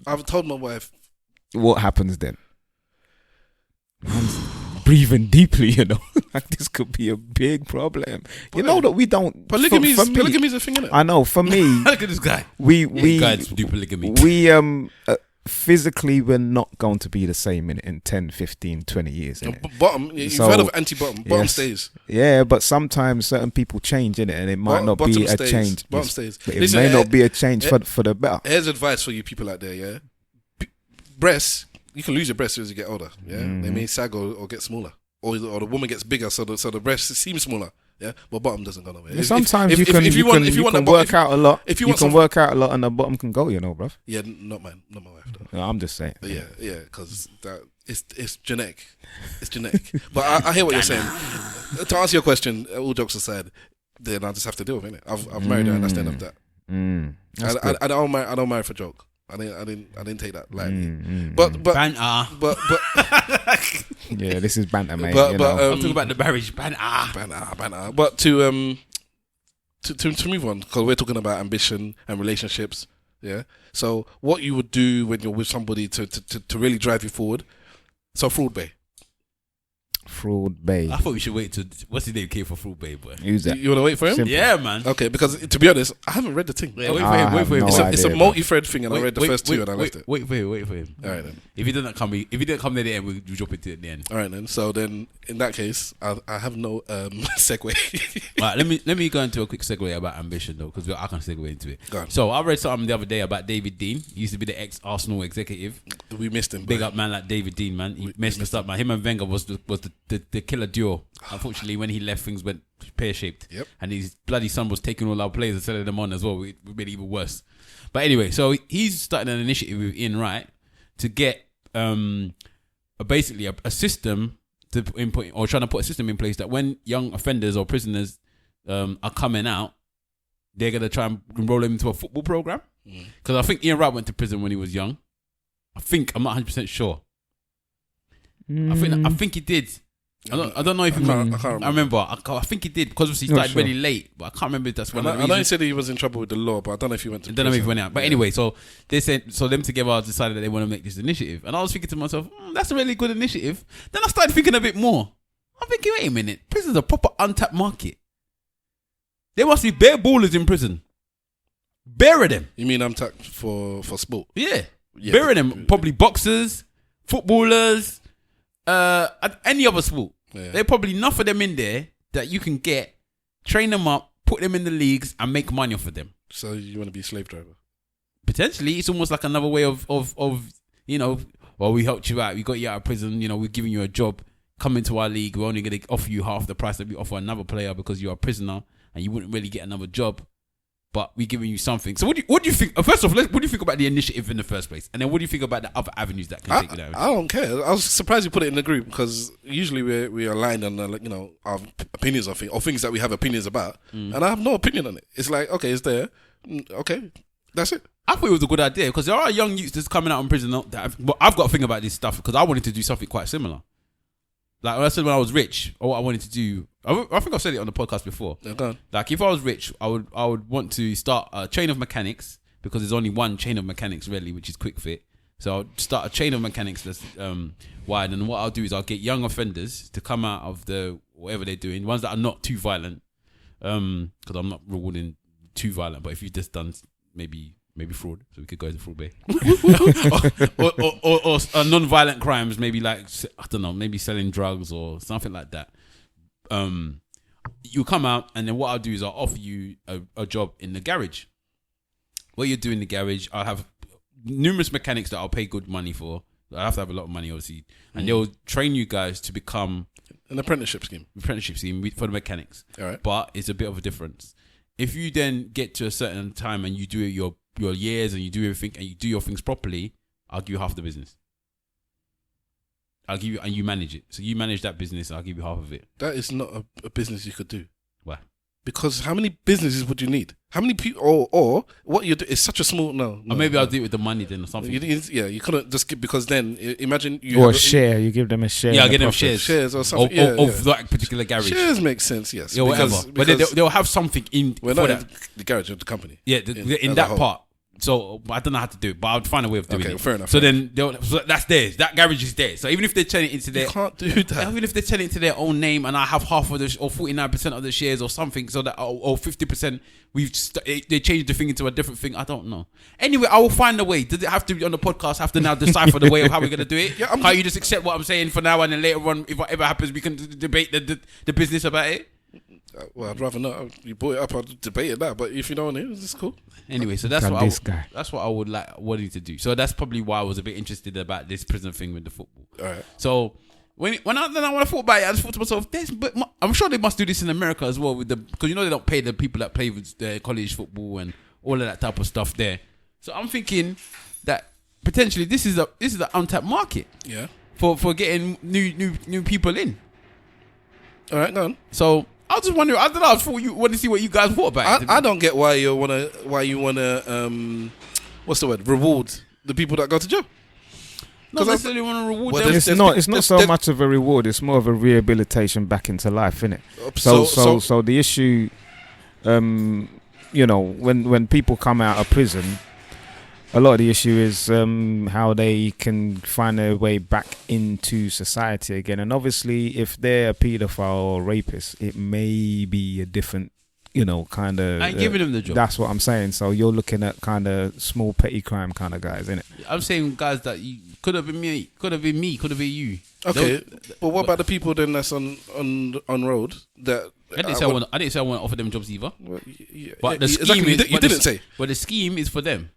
I've told my wife. what happens then? Breathing deeply, you know, like this could be a big problem. You know that we don't. Polygamy's for me, a thing, innit? I know. For me, Look at this guy. we Guys do polygamy. we physically we're not going to be the same in 10, 15, 20 years. Innit? Bottom, you've So, heard of anti-bottom. Bottom yes. stays. Yeah, but sometimes certain people change in it, and it might not be Bottom a stays. change. Bottom Yes, stays. but it Listen, may not be a change for the better. Here's advice for you people out there, yeah? Breasts, you can lose your breasts as you get older, yeah? They may sag or get smaller. Or the woman gets bigger, so the breasts seem smaller. Yeah, but bottom doesn't go nowhere. Sometimes you can work out a lot. If you can work out a lot, and the bottom can go. You know, bruv. Yeah, not my wife though. No, I'm just saying. But yeah, because that it's genetic. It's genetic. But I hear what you're saying. To answer your question, all jokes aside, then I just have to deal with it. I've married her, and that's the end of that. I don't marry for joke. I didn't take that lightly. But banter. But yeah, this is banter, mate. But I'm talking about the marriage banter. But to move on, because we're talking about ambition and relationships. Yeah. So what you would do when you're with somebody to really drive you forward? So Fraud Bay. Fraud Bay. I thought we should wait till what's his name came for Fraud Bay, boy. Who's that? You want to wait for him? Simple. Yeah, man. Okay, because to be honest, I haven't read the thing. Yeah, wait for him. It's a multi-thread thing, and I read the first two and I left it. Wait for him. All right then. If he didn't come near the end, we'll drop it to the end. All right then. So then, in that case, I have no segue. Right, let me go into a quick segue about ambition though, because I can segue into it. Go on. So I read something the other day about David Dein. He used to be the ex-Arsenal executive. We missed him. Big up man like David Dein, man. He messed us up, man. Him and Wenger was the killer duo. Unfortunately, when he left, things went pear-shaped. Yep. And his bloody son was taking all our players and selling them on as well. It made it even worse. But anyway, so he's starting an initiative with Ian Wright to get basically a system to input, or trying to put a system in place that when young offenders or prisoners are coming out, they're going to try and enroll them into a football program. Because I think Ian Wright went to prison when he was young. I'm not 100% sure. I think he did. I don't know if he I remember. I think he did, because obviously he started really late, but I can't remember if that's when. I know he said he was in trouble with the law, but I don't know if he went to prison. I don't know if he went out. But anyway, so they said, so them together decided that they want to make this initiative. And I was thinking to myself, that's a really good initiative. Then I started thinking a bit more. I'm thinking, wait a minute, prison's a proper untapped market. There must be bare ballers in prison. Bare of them. You mean untapped for sport? Yeah. Bare of them. Probably boxers, footballers, any other sport. Yeah. There are probably enough of them in there that you can get, train them up, put them in the leagues, and make money off of them. So you want to be a slave driver? Potentially, it's almost like another way of well, we helped you out, we got you out of prison, we're giving you a job, come into our league, we're only going to offer you half the price that we offer another player because you're a prisoner and you wouldn't really get another job. But we're giving you something. So what do you think? First off, what do you think about the initiative in the first place? And then what do you think about the other avenues that can take you down? I don't care. I was surprised you put it in the group, because usually we aligned on our opinions of things, or things that we have opinions about. And I have no opinion on it. It's like, okay, it's there. Okay, that's it. I thought it was a good idea, because there are young youths that's coming out in prison. But I've got to think about this stuff, because I wanted to do something quite similar. Like I said, when I was rich, what I wanted to do, I think I've said it on the podcast before. Okay. Like if I was rich, I would want to start a chain of mechanics, because there's only one chain of mechanics really, which is Quick Fit. So I'll start a chain of mechanics that's wide, and what I'll do is I'll get young offenders to come out of the whatever they're doing, ones that are not too violent, because I'm not rewarding too violent. But if you've just done maybe fraud, so we could go to Fraud Bay, or non-violent crimes, maybe like, I don't know, maybe selling drugs or something like that. You come out, and then what I'll do is I'll offer you a job in the garage. What you do in the garage, I'll have numerous mechanics that I'll pay good money for. I have to have a lot of money, obviously, and they'll train you guys to become an apprenticeship scheme for the mechanics. All right, but it's a bit of a difference. If you then get to a certain time and you do your years and you do everything and you do your things properly, I'll give you half the business. I'll give you, and you manage it. So you manage that business, I'll give you half of it. That is not a business you could do. Why? Because how many businesses would you need? How many people? Or what you do is such a small no. Or maybe I'll do it with the money then or something. You couldn't just give, because then imagine you or share. You give them a share. Yeah, I'll give them shares or something. Of that particular garage. Shares make sense, yes. Yeah, whatever. But they'll have something in for that. The garage of the company. Yeah, in that part. So I don't know how to do it, but I'll find a way of doing it. Fair enough. So that's theirs. That garage is theirs. So even if they turn it into their, you can't do that. Even if they turn it into their own name, and I have half of the or 49% of the shares or something, so that or 50%, they changed the thing into a different thing. I don't know. Anyway, I will find a way. Does it have to be on the podcast? Have to now decipher the way of how we're gonna do it? Yeah, can't you just accept what I'm saying for now, and then later on, if whatever happens, we can debate the business about it? Well, I'd rather not. You brought it up, I'll debate it now. But if you don't want to, it's cool. Anyway, so that's what I would wanting to do. So that's probably why I was a bit interested about this prison thing with the football. All right. So when I thought about it, I just thought to myself, I'm sure they must do this in America as well because they don't pay the people that play with their college football and all of that type of stuff there. So I'm thinking that potentially this is an untapped market. Yeah. For getting new people in. All right, go on. So I was just wondering. I don't know. I thought you want to see what you guys thought about it. I don't get why you wanna what's the word? Reward the people that go to jail. Not necessarily want to reward them. It's not so much of a reward. It's more of a rehabilitation back into life, isn't it? So the issue, when people come out of prison, a lot of the issue is how they can find their way back into society again. And obviously, if they're a paedophile or rapist, it may be a different, kind of... I ain't giving them the job. That's what I'm saying. So you're looking at kind of small, petty crime kind of guys, innit? I'm saying guys that could have been me, could have been you. Okay, but what about the people then that's on road that... I didn't say I want to offer them jobs either. Well, yeah, but the scheme exactly, is... You didn't say. But the scheme is for them.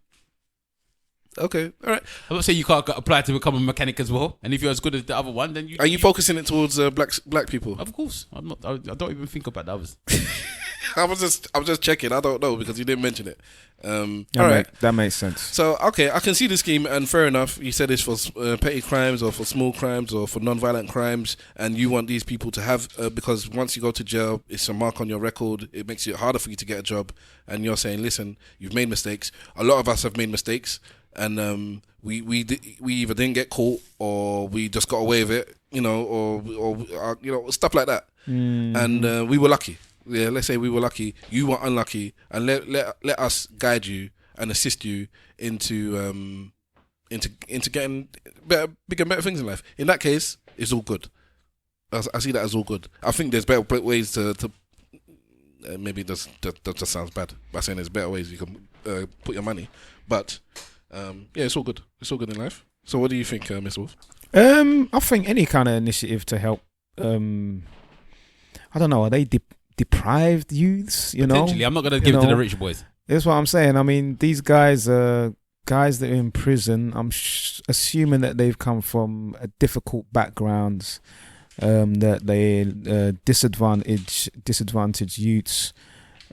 Okay, all right. I'm not saying you can't apply to become a mechanic as well. And if you're as good as the other one, then you... Are you focusing it towards black people? Of course. I'm not. I don't even think about the others. I was just checking. I don't know because you didn't mention it. That makes sense. So, okay, I can see the scheme, and fair enough. You said it's for petty crimes or for small crimes or for non-violent crimes, and you want these people to have, because once you go to jail, it's a mark on your record. It makes it harder for you to get a job, and you're saying, listen, you've made mistakes. A lot of us have made mistakes, and we either didn't get caught or we just got away with it, or stuff like that. And we were lucky. Yeah, let's say we were lucky. You were unlucky, and let us guide you and assist you into getting bigger and better things in life. In that case, it's all good. I see that as all good. I think there's better ways to maybe that just sounds bad by saying there's better ways you can put your money, but it's all good. It's all good in life. So, what do you think, Miss Wolf? I think any kind of initiative to help. I don't know. Are they deprived youths? Potentially, I'm not going to give it to the rich boys. That's what I'm saying. I mean, these guys are guys that are in prison. I'm assuming that they've come from difficult backgrounds, that they're disadvantaged youths.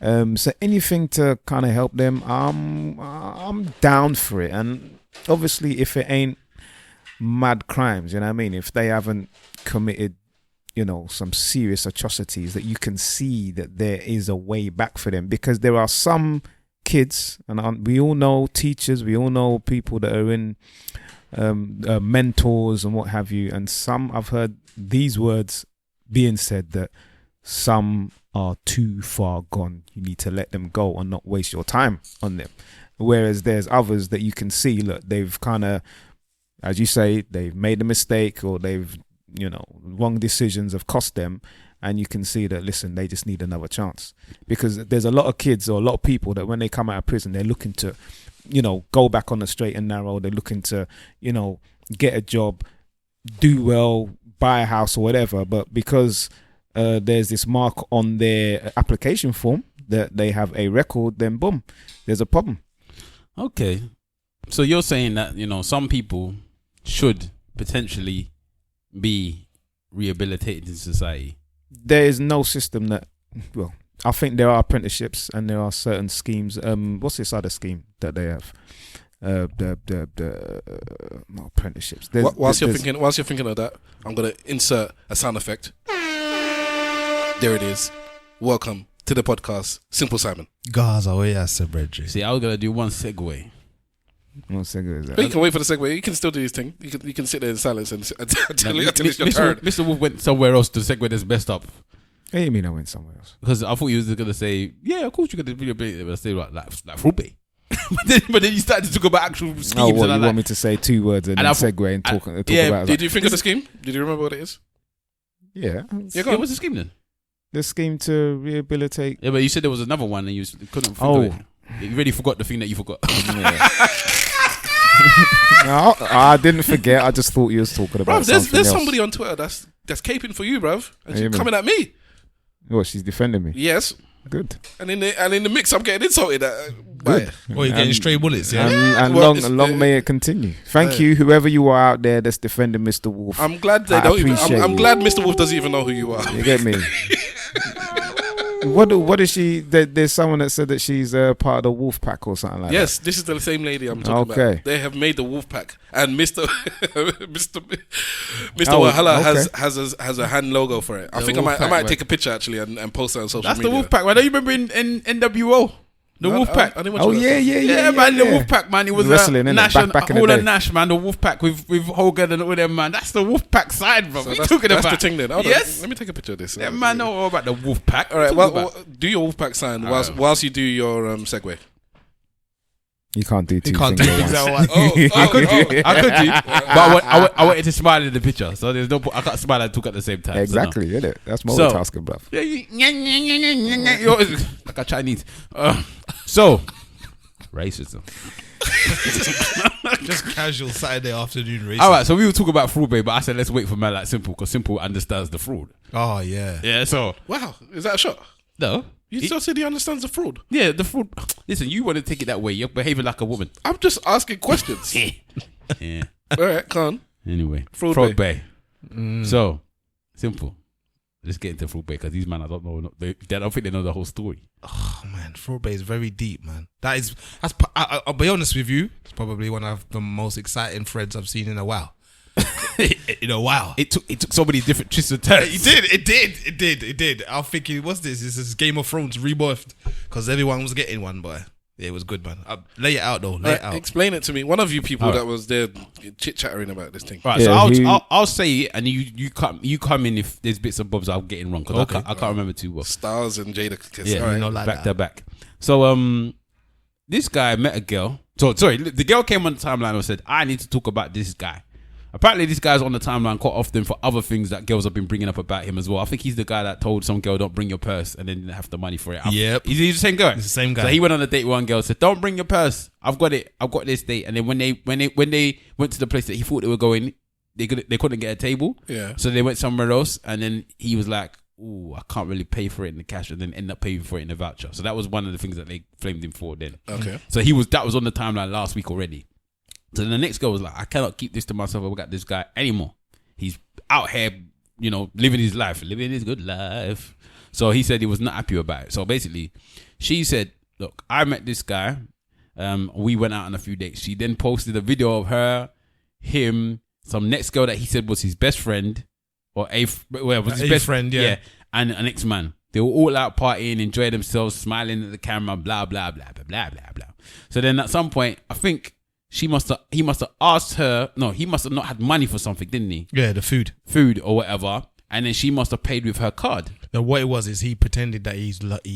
So anything to kind of help them, I'm down for it. And obviously, if it ain't mad crimes, you know what I mean? If they haven't committed some serious atrocities, that you can see that there is a way back for them, because there are some kids, and we all know teachers, we all know people that are in mentors and what have you, and some, I've heard these words being said, that some are too far gone. You need to let them go and not waste your time on them. Whereas there's others that you can see, look, they've kind of, as you say, they've made a mistake, or they've wrong decisions have cost them, and you can see that, listen, they just need another chance. Because there's a lot of kids or a lot of people that when they come out of prison, they're looking to, go back on the straight and narrow. They're looking to, get a job, do well, buy a house or whatever. But because there's this mark on their application form that they have a record, then boom, there's a problem. Okay. So you're saying that, some people should potentially be rehabilitated in society? There is no system that, well, I think there are apprenticeships and there are certain schemes. What's this other scheme that they have? The apprenticeships. Whilst you're thinking of that, I'm gonna insert a sound effect. There it is. Welcome to the podcast, Simple Simon. Gaza, where you say, Bridget? See, I was gonna do one segue. What segue is that? But you can wait for the segue. You can still do his thing. You can sit there in silence until it's your turn. Mr. Wolf went somewhere else to segue that's best up. What do you mean I went somewhere else? Because I thought you was gonna say, yeah, of course you're gonna rehabilitate, but I say like fruity. but then you started to talk about actual schemes. Oh, what, you want me to say 2 words and then segue and talk about it? Did you think of the scheme? Did you remember what it is? Yeah. What's the scheme then? The scheme to rehabilitate. Yeah, but you said there was another one and you couldn't think of it. You already forgot the thing that you forgot. No, I didn't forget. I just thought you was talking about something there's else. somebody on Twitter that's caping for you, bruv. And she's coming at me. What, she's defending me? Yes. Good. And in the mix, I'm getting insulted. Good. Or you're getting stray bullets, yeah? And Well, long may it continue. Thank you, whoever you are out there that's defending Mr. Wolf. I'm glad they I don't even. appreciate I'm you. glad Mr. Wolf doesn't even know who you are. You get me? What is she? There's someone that said that she's part of the Wolf Pack or something like that. Yes, this is the same lady I'm talking about. They have made the Wolf Pack, and Mr. Wahala has a hand logo for it. I think I might take a picture actually and post it on social That's media. the Wolf Pack, man. Don't you remember in NWO? The Wolf Pack. I didn't watch Oh that. yeah, man, the Wolf Pack, man. It was wrestling, innit? Nash Back in the Hall day. and Nash, man. The Wolf Pack with Hogan and all them, man. That's the Wolf Pack side, bro. So What are you talking that's about? the thing then. Hold on. Yes. Let me take a picture of this. Yeah, man, know all about the Wolf Pack. All right. What Well, you talking about? do your Wolf Pack sign whilst you do your segue. You can't do two You can't things do at things once. at once. I could do, but I wanted to smile in the picture, so there's no. I can't smile and talk at the same time. Exactly, So no. innit? That's multitasking, bruv. Yeah, you're like a Chinese. So, racism. Just casual Saturday afternoon race. All right, so we were talking about fraud, babe, but I said let's wait for man like Simple because Simple understands the fraud. Oh, yeah. Yeah, so Wow, is that a shot? no. You just said he understands the fraud. Yeah, the fraud. Listen, you want to take it that way. You're behaving like a woman. I'm just asking questions. Yeah. All right, come on. Anyway, Fraud Bay. So, Simple. Let's get into Fraud Bay because these men, I don't know. They don't think they know the whole story. Oh, man. Fraud Bay is very deep, man. I'll be honest with you. It's probably one of the most exciting threads I've seen in a while. In a while. It took so many different twists and turns. It did. I'm thinking, what's this? This is Game of Thrones rebirthed because everyone was getting one, boy. Yeah, it was good, man. Lay it out, though. Lay it out. Explain it to me. One of you people All right. that was there chit-chattering about this thing. Right, Yeah, so I'll say it, and you come in if there's bits and bobs I'm getting wrong because Okay. I can't remember too well. Stars and Jada Kiss. Yeah, All right. not like back that. to back. So this guy met a girl. So sorry, the girl came on the timeline and said, "I need to talk about this guy." Apparently, this guy's on the timeline quite often for other things that girls have been bringing up about him as well. I think he's the guy that told some girl, "Don't bring your purse," and then didn't have the money for it. Yep. He's the same guy. He's the same guy. So he went on a date with one girl, said, "Don't bring your purse. I've got it. I've got this date." And then when they went to the place that he thought they were going, they couldn't get a table. Yeah. So they went somewhere else, and then he was like, "Ooh, I can't really pay for it in the cash," and then end up paying for it in the voucher. So that was one of the things that they flamed him for. Then. Okay. So that was on the timeline last week already. So then the next girl was like, "I cannot keep this to myself. I got this guy anymore. He's out here, living his life, living his good life." So he said he was not happy about it. So basically, she said, "Look, I met this guy. We went out on a few dates." She then posted a video of her, him, some next girl that he said was his best friend, or his best friend, yeah. and an ex-man. They were all out partying, enjoying themselves, smiling at the camera, blah blah blah blah blah blah blah. So then at some point, I think he must have asked her. No, he must have not had money for something, didn't he? Yeah, the food Or whatever. And then she must have paid with her card. Now, what it was is he pretended that he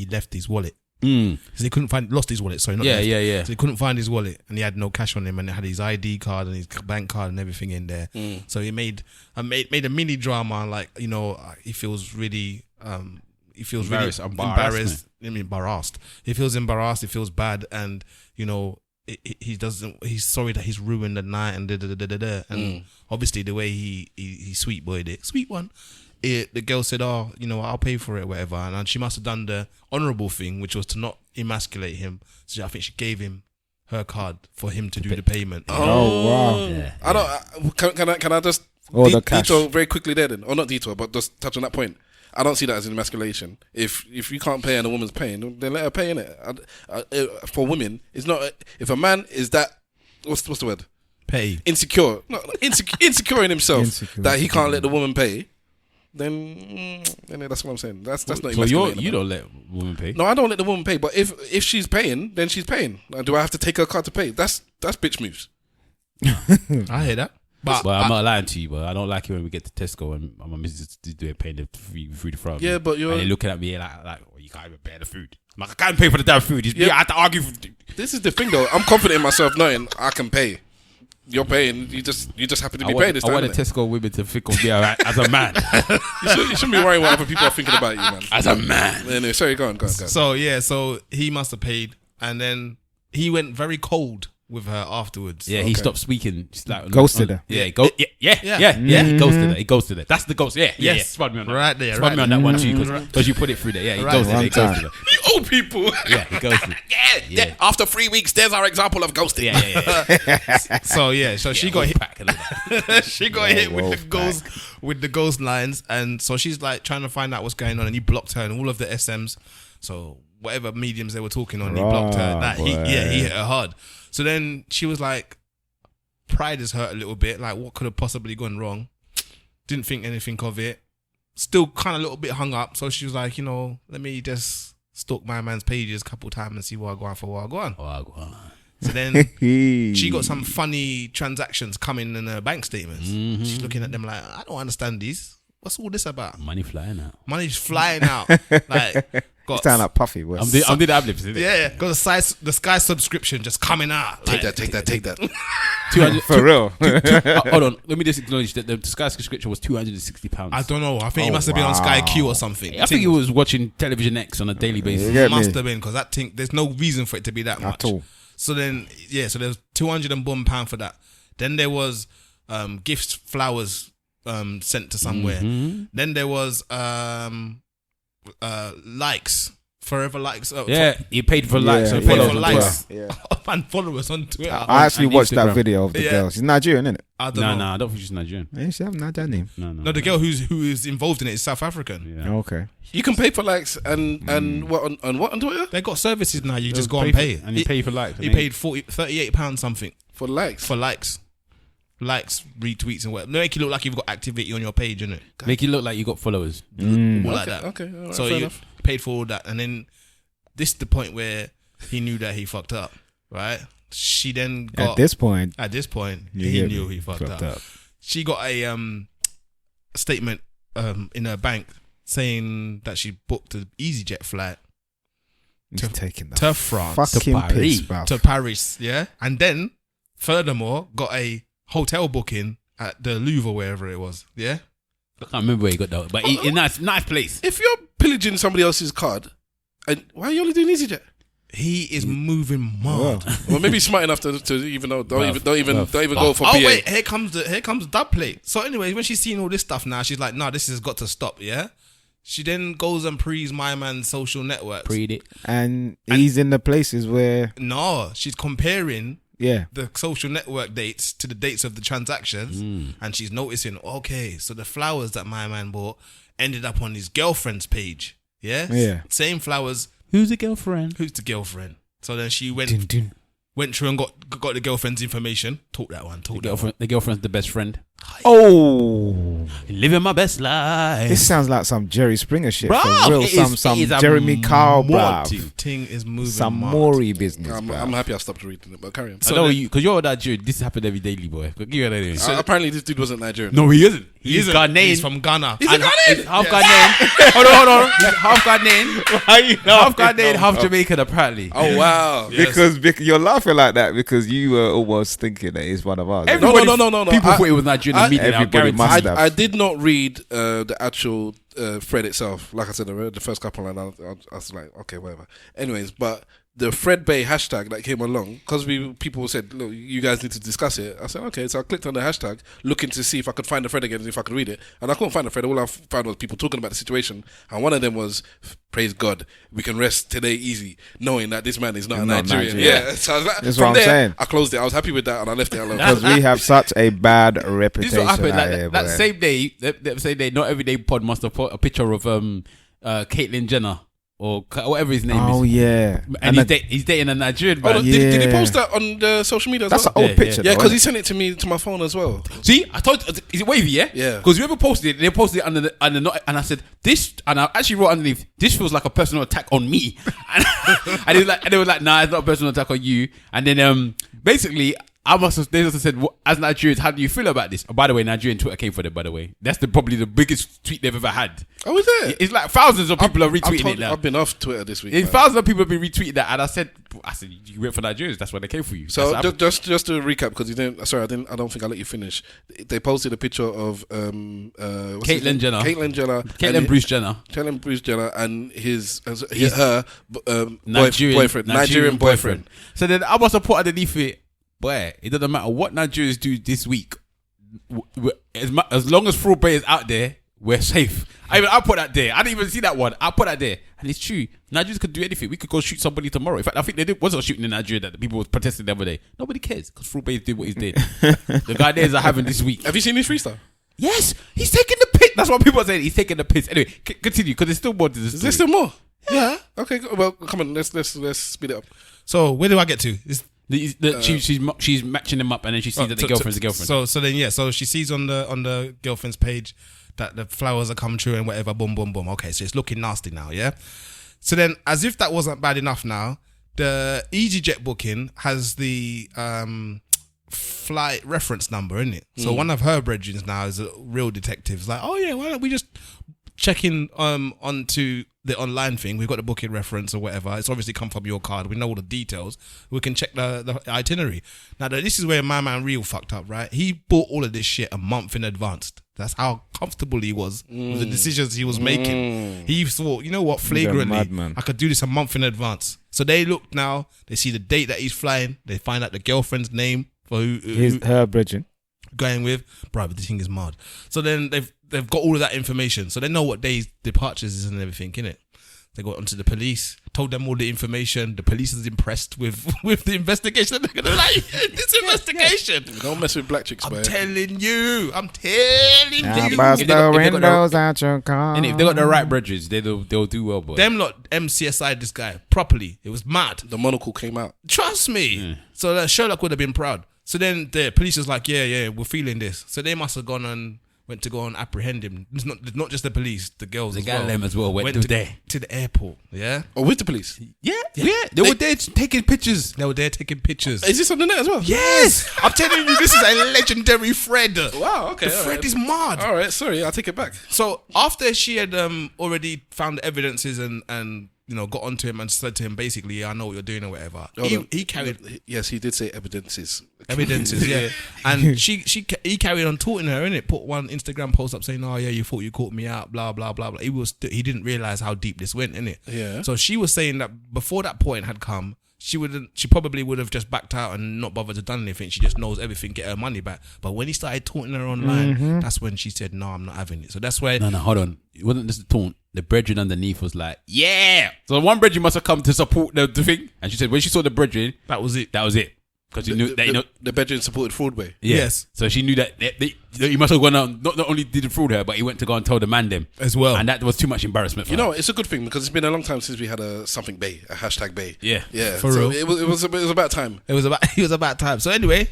left his wallet. So he lost his wallet. Sorry, not left. Yeah. So he couldn't find his wallet, and he had no cash on him, and it had his ID card and his bank card and everything in there. So he made a mini drama, like he feels really embarrassed. He feels embarrassed. He feels bad, and he's sorry that he's ruined the night and and obviously the way he sweet boyed it, sweet one. The girl said, "Oh, I'll pay for it, whatever," and she must have done the honourable thing, which was to not emasculate him. So I think she gave him her card for him to do the payment. Oh, wow. Yeah. I don't. Can I just The cash. detour very quickly there then, or not detour, but just touch on that point. I don't see that as an emasculation. If you can't pay and a woman's paying, then let her pay in it. For women, it's not. If a man is that, what's the word? Pay. Insecure. No, insecure in himself Insecure. that he can't let the woman pay. Then that's what I'm saying. That's not So emasculating. you don't let women pay? No, I don't let the woman pay. But if she's paying, then she's paying. Do I have to take her card to pay? That's bitch moves. I hear that. But I'm not lying to you, but I don't like it when we get to Tesco and my missus is doing paying the food for me. Yeah, but and they're looking at me like you can't even pay the food. I'm like, I can't pay for the damn food. I have to argue. This is the thing, though. I'm confident in myself, knowing I can pay. You're paying. You just happen to be paying this I time. want the Tesco women to think of me as a man. You shouldn't be worrying what other people are thinking about you, man. As a man. Anyway, sorry, go on. So he must have paid, and then he went very cold with her afterwards. Yeah, he stopped speaking. Just like Ghosted her. Yeah, he ghosted her. He ghosted her. That's the ghost. Yeah, yeah. Spud me on that. Right there. Spud me on that one too, because you put it through there. Yeah, he ghosted her. He ghosted her. You old people. Yeah, he ghosted her. Yeah. After 3 weeks, there's our example of ghosting. Yeah. So she got hit. She got hit with the Wolfpack. with the ghost lines, and so she's like trying to find out what's going on, and he blocked her and all of the SMs. So whatever mediums they were talking on, he blocked her. That he hit her hard. So then she was like, pride is hurt a little bit. Like, what could have possibly gone wrong? Didn't think anything of it. Still kind of a little bit hung up. So she was like, let me just stalk my man's pages a couple times and see what I go on for what I go on. So then she got some funny transactions coming in her bank statements. She's looking at them like, I don't understand these. What's all this about? Money flying out. Money's flying out. Like, You sound like Puffy. I'm the ad-libs, isn't it? yeah, got the Sky subscription just coming out. Take that. 200 For real. Hold on, let me just acknowledge that the Sky subscription was £260. I don't know. I think he must have been on Sky Q or something. I think he was watching Television X on a daily basis. Yeah. Must have been, because that thing, there's no reason for it to be that much. At all. So then, so there's £201 for that. Then there was gifts, flowers sent to somewhere. Then there was likes, forever likes. He paid for likes. Yeah, and he paid followers for on likes. Twitter. And followers on Twitter. I actually and watched that Instagram. video of the girl. She's Nigerian, isn't it? I don't know. I don't think she's Nigerian. Yeah, she have a Nigerian name. No, the girl who is involved in it is South African. Yeah. Okay. You can pay for likes and what on Twitter? They got services now. You just go and pay it. And you pay for likes. He paid £38 something For likes. for likes, retweets and whatever. Make it look like you've got activity on your page, innit? Make it look like you got followers. All like that. Okay. All right, So fair you enough. paid for all that, and then this is the point where he knew that he fucked up, right? She then got At this point, he knew he fucked up. She got a statement in her bank saying that she booked an EasyJet flight He's taking the to France, fucking to piss, Paris. bruv. to Paris, yeah, and then furthermore got a hotel booking at the Louvre, wherever it was, yeah. I can't remember where he got that, but in nice place. If you're pillaging somebody else's card, and why are you only doing EasyJet? He is moving mad. Well, maybe he's smart enough to even know. Don't even go for Oh PA. wait, here comes the dub plate. So anyway, when she's seen all this stuff now, she's like, "Nah, this has got to stop." Yeah. She then goes and prees my man's social networks. Preed it. And he's in the places where, No, she's comparing yeah, the social network dates to the dates of the transactions, and she's noticing, okay, so the flowers that my man bought ended up on his girlfriend's page. Yeah. Yeah. Same flowers. Who's the girlfriend? Who's the girlfriend? So then she went through and got the girlfriend's information. Talk that one. The girlfriend's the best friend. Oh, Living my best life. this sounds like some Jerry Springer shit. Bruh, For real, it some is a Jeremy Kyle, mod bruv. Ting is moving. Some mad. Maury business, I'm bruv. happy I stopped reading it, but carry on. I know you, because you're that dude. This happened every daily, boy. Give you that anyway. Apparently, this dude wasn't Nigerian. No, he isn't. He isn't. Ghanaian. He's from Ghana. He's a Ghanaian. He's half Ghanaian. Hold on. He's half Ghanaian. Half Ghanaian, half Jamaican, apparently. Oh wow! Because you're laughing like that because you were almost thinking that he's one of ours. No. People thought it was Nigerian immediately. everybody must have. I did not read the actual thread itself. Like I said, the first couple, and I was like, okay, whatever. Anyways, but the Fred Bay hashtag that came along, because people said, look, you guys need to discuss it. I said, okay. So I clicked on the hashtag, looking to see if I could find the thread again, and if I could read it. And I couldn't find the thread. All I found was people talking about the situation. And one of them was, praise God, we can rest today easy, knowing that this man is not a Nigerian. Yeah. So I was like, That's from what I'm there, saying. I closed it. I was happy with that, and I left it alone. Because we have such a bad This reputation is what happened. out here, That boy. same day, that same day, not everyday pod must have put a picture of Caitlyn Jenner or whatever his name Oh is. yeah, And he's dating a Nigerian Oh, man. did he Yeah. post that on the social media as that's well? an old Yeah, picture. Yeah, though, because he isn't sent it to me to my phone as well. See, I told is it wavy, yeah? Yeah. Because whoever posted it, they posted it under the not, and I said this, and I actually wrote underneath, this feels like a personal attack on me, and they were like, nah, it's not a personal attack on you, and then basically. They must have said, as Nigerians, how do you feel about this? Oh, by the way, Nigerian Twitter came for them, by the way. That's probably the biggest tweet they've ever had. Oh, is it? It's like thousands of people are retweeting it now. I've been off Twitter this week. It's man. thousands of people have been retweeting that, and I said, you went for Nigerians. That's why they came for you. So That's what just to recap, because you didn't. Sorry, I don't think I let you finish. They posted a picture of Caitlyn Jenner. Caitlyn Bruce Jenner. Caitlyn Bruce Jenner, and His her Nigerian boyfriend. So then I must have put underneath it, boy, it doesn't matter what Nigerians do this week. As long as Fraud Bay is out there, we're safe. I put that there. I didn't even see that one. I put that there. And it's true. Nigerians could do anything. We could go shoot somebody tomorrow. In fact, I think they wasn't shooting in Nigeria that the people was protesting the other day. Nobody cares because Fraud Bay did what he did. The guy there is having this week. Have you seen his freestyle? Yes, he's taking the piss. That's what people are saying. He's taking the piss. Anyway, continue because there's still more to this. Is there still more? Yeah. Okay. Well, come on. Let's speed it up. So where do I get to? She's matching them up, and then she sees that the girlfriend's a girlfriend. So she sees on the girlfriend's page that the flowers are come true and whatever. Boom, boom, boom. Okay, so it's looking nasty now. Yeah. So then, as if that wasn't bad enough, now the EasyJet booking has the flight reference number in it. So one of her brethren now is a real detective. It's like, oh yeah, why don't we just check in onto the online thing? We've got the booking reference or whatever. It's obviously come from your card. We know all the details. We can check the itinerary. Now, this is where my man real fucked up, right? He bought all of this shit a month in advance. That's how comfortable he was with the decisions he was making. He thought, you know what, flagrantly, I could do this a month in advance. So they look now, they see the date that he's flying, they find out the girlfriend's name for her brethren going with. Bro, the thing is mad. So then they've got all of that information. So they know what days departures is and everything, innit? They got onto the police, told them all the information. The police is impressed with the investigation. They're gonna like this investigation. Don't mess with black chicks, man. I'm telling you. Bust the windows out your car. And if they got the right bridges, they'll do well, boy. Them lot MCSI this guy properly. It was mad. The monocle came out. Trust me. So Sherlock would have been proud. So then the police is like, yeah, we're feeling this. So they must have gone and went to go and apprehend him. It's not just the police, the girls as well. Them as well went to the airport. Yeah. Oh, with the police? Yeah. They were there taking pictures. They were there taking pictures. Is this on the net as well? Yes. I'm telling you, this is a legendary thread. Wow. Okay. The thread is mad. All right. Sorry, I'll take it back. So after she had already found the evidences and got onto him and said to him basically, I know what you're doing or whatever. He carried. Yes, he did say evidences. Evidences, yeah. And he carried on taunting her, innit? Put one Instagram post up saying, "Oh yeah, you thought you caught me out," blah blah blah blah. He didn't realize how deep this went, innit? Yeah. So she was saying that before that point had come, she probably would have just backed out and not bothered to done anything. She just knows everything, get her money back. But when he started taunting her online, that's when she said, "No, I'm not having it." So that's why. No, hold on. It wasn't just a taunt. The brethren underneath was like, "Yeah." So one brethren must have come to support the thing, and she said when she saw the brethren, that was it. Because you knew that the brethren supported Fraudway. Yeah. Yes. So she knew that he must have gone out. Not only did he fraud her, but he went to go and tell the man them as well. And that was too much embarrassment for her. You know, it's a good thing because it's been a long time since we had a something Bay, a hashtag Bay. Yeah. For real. It was about time. It was about time. So anyway,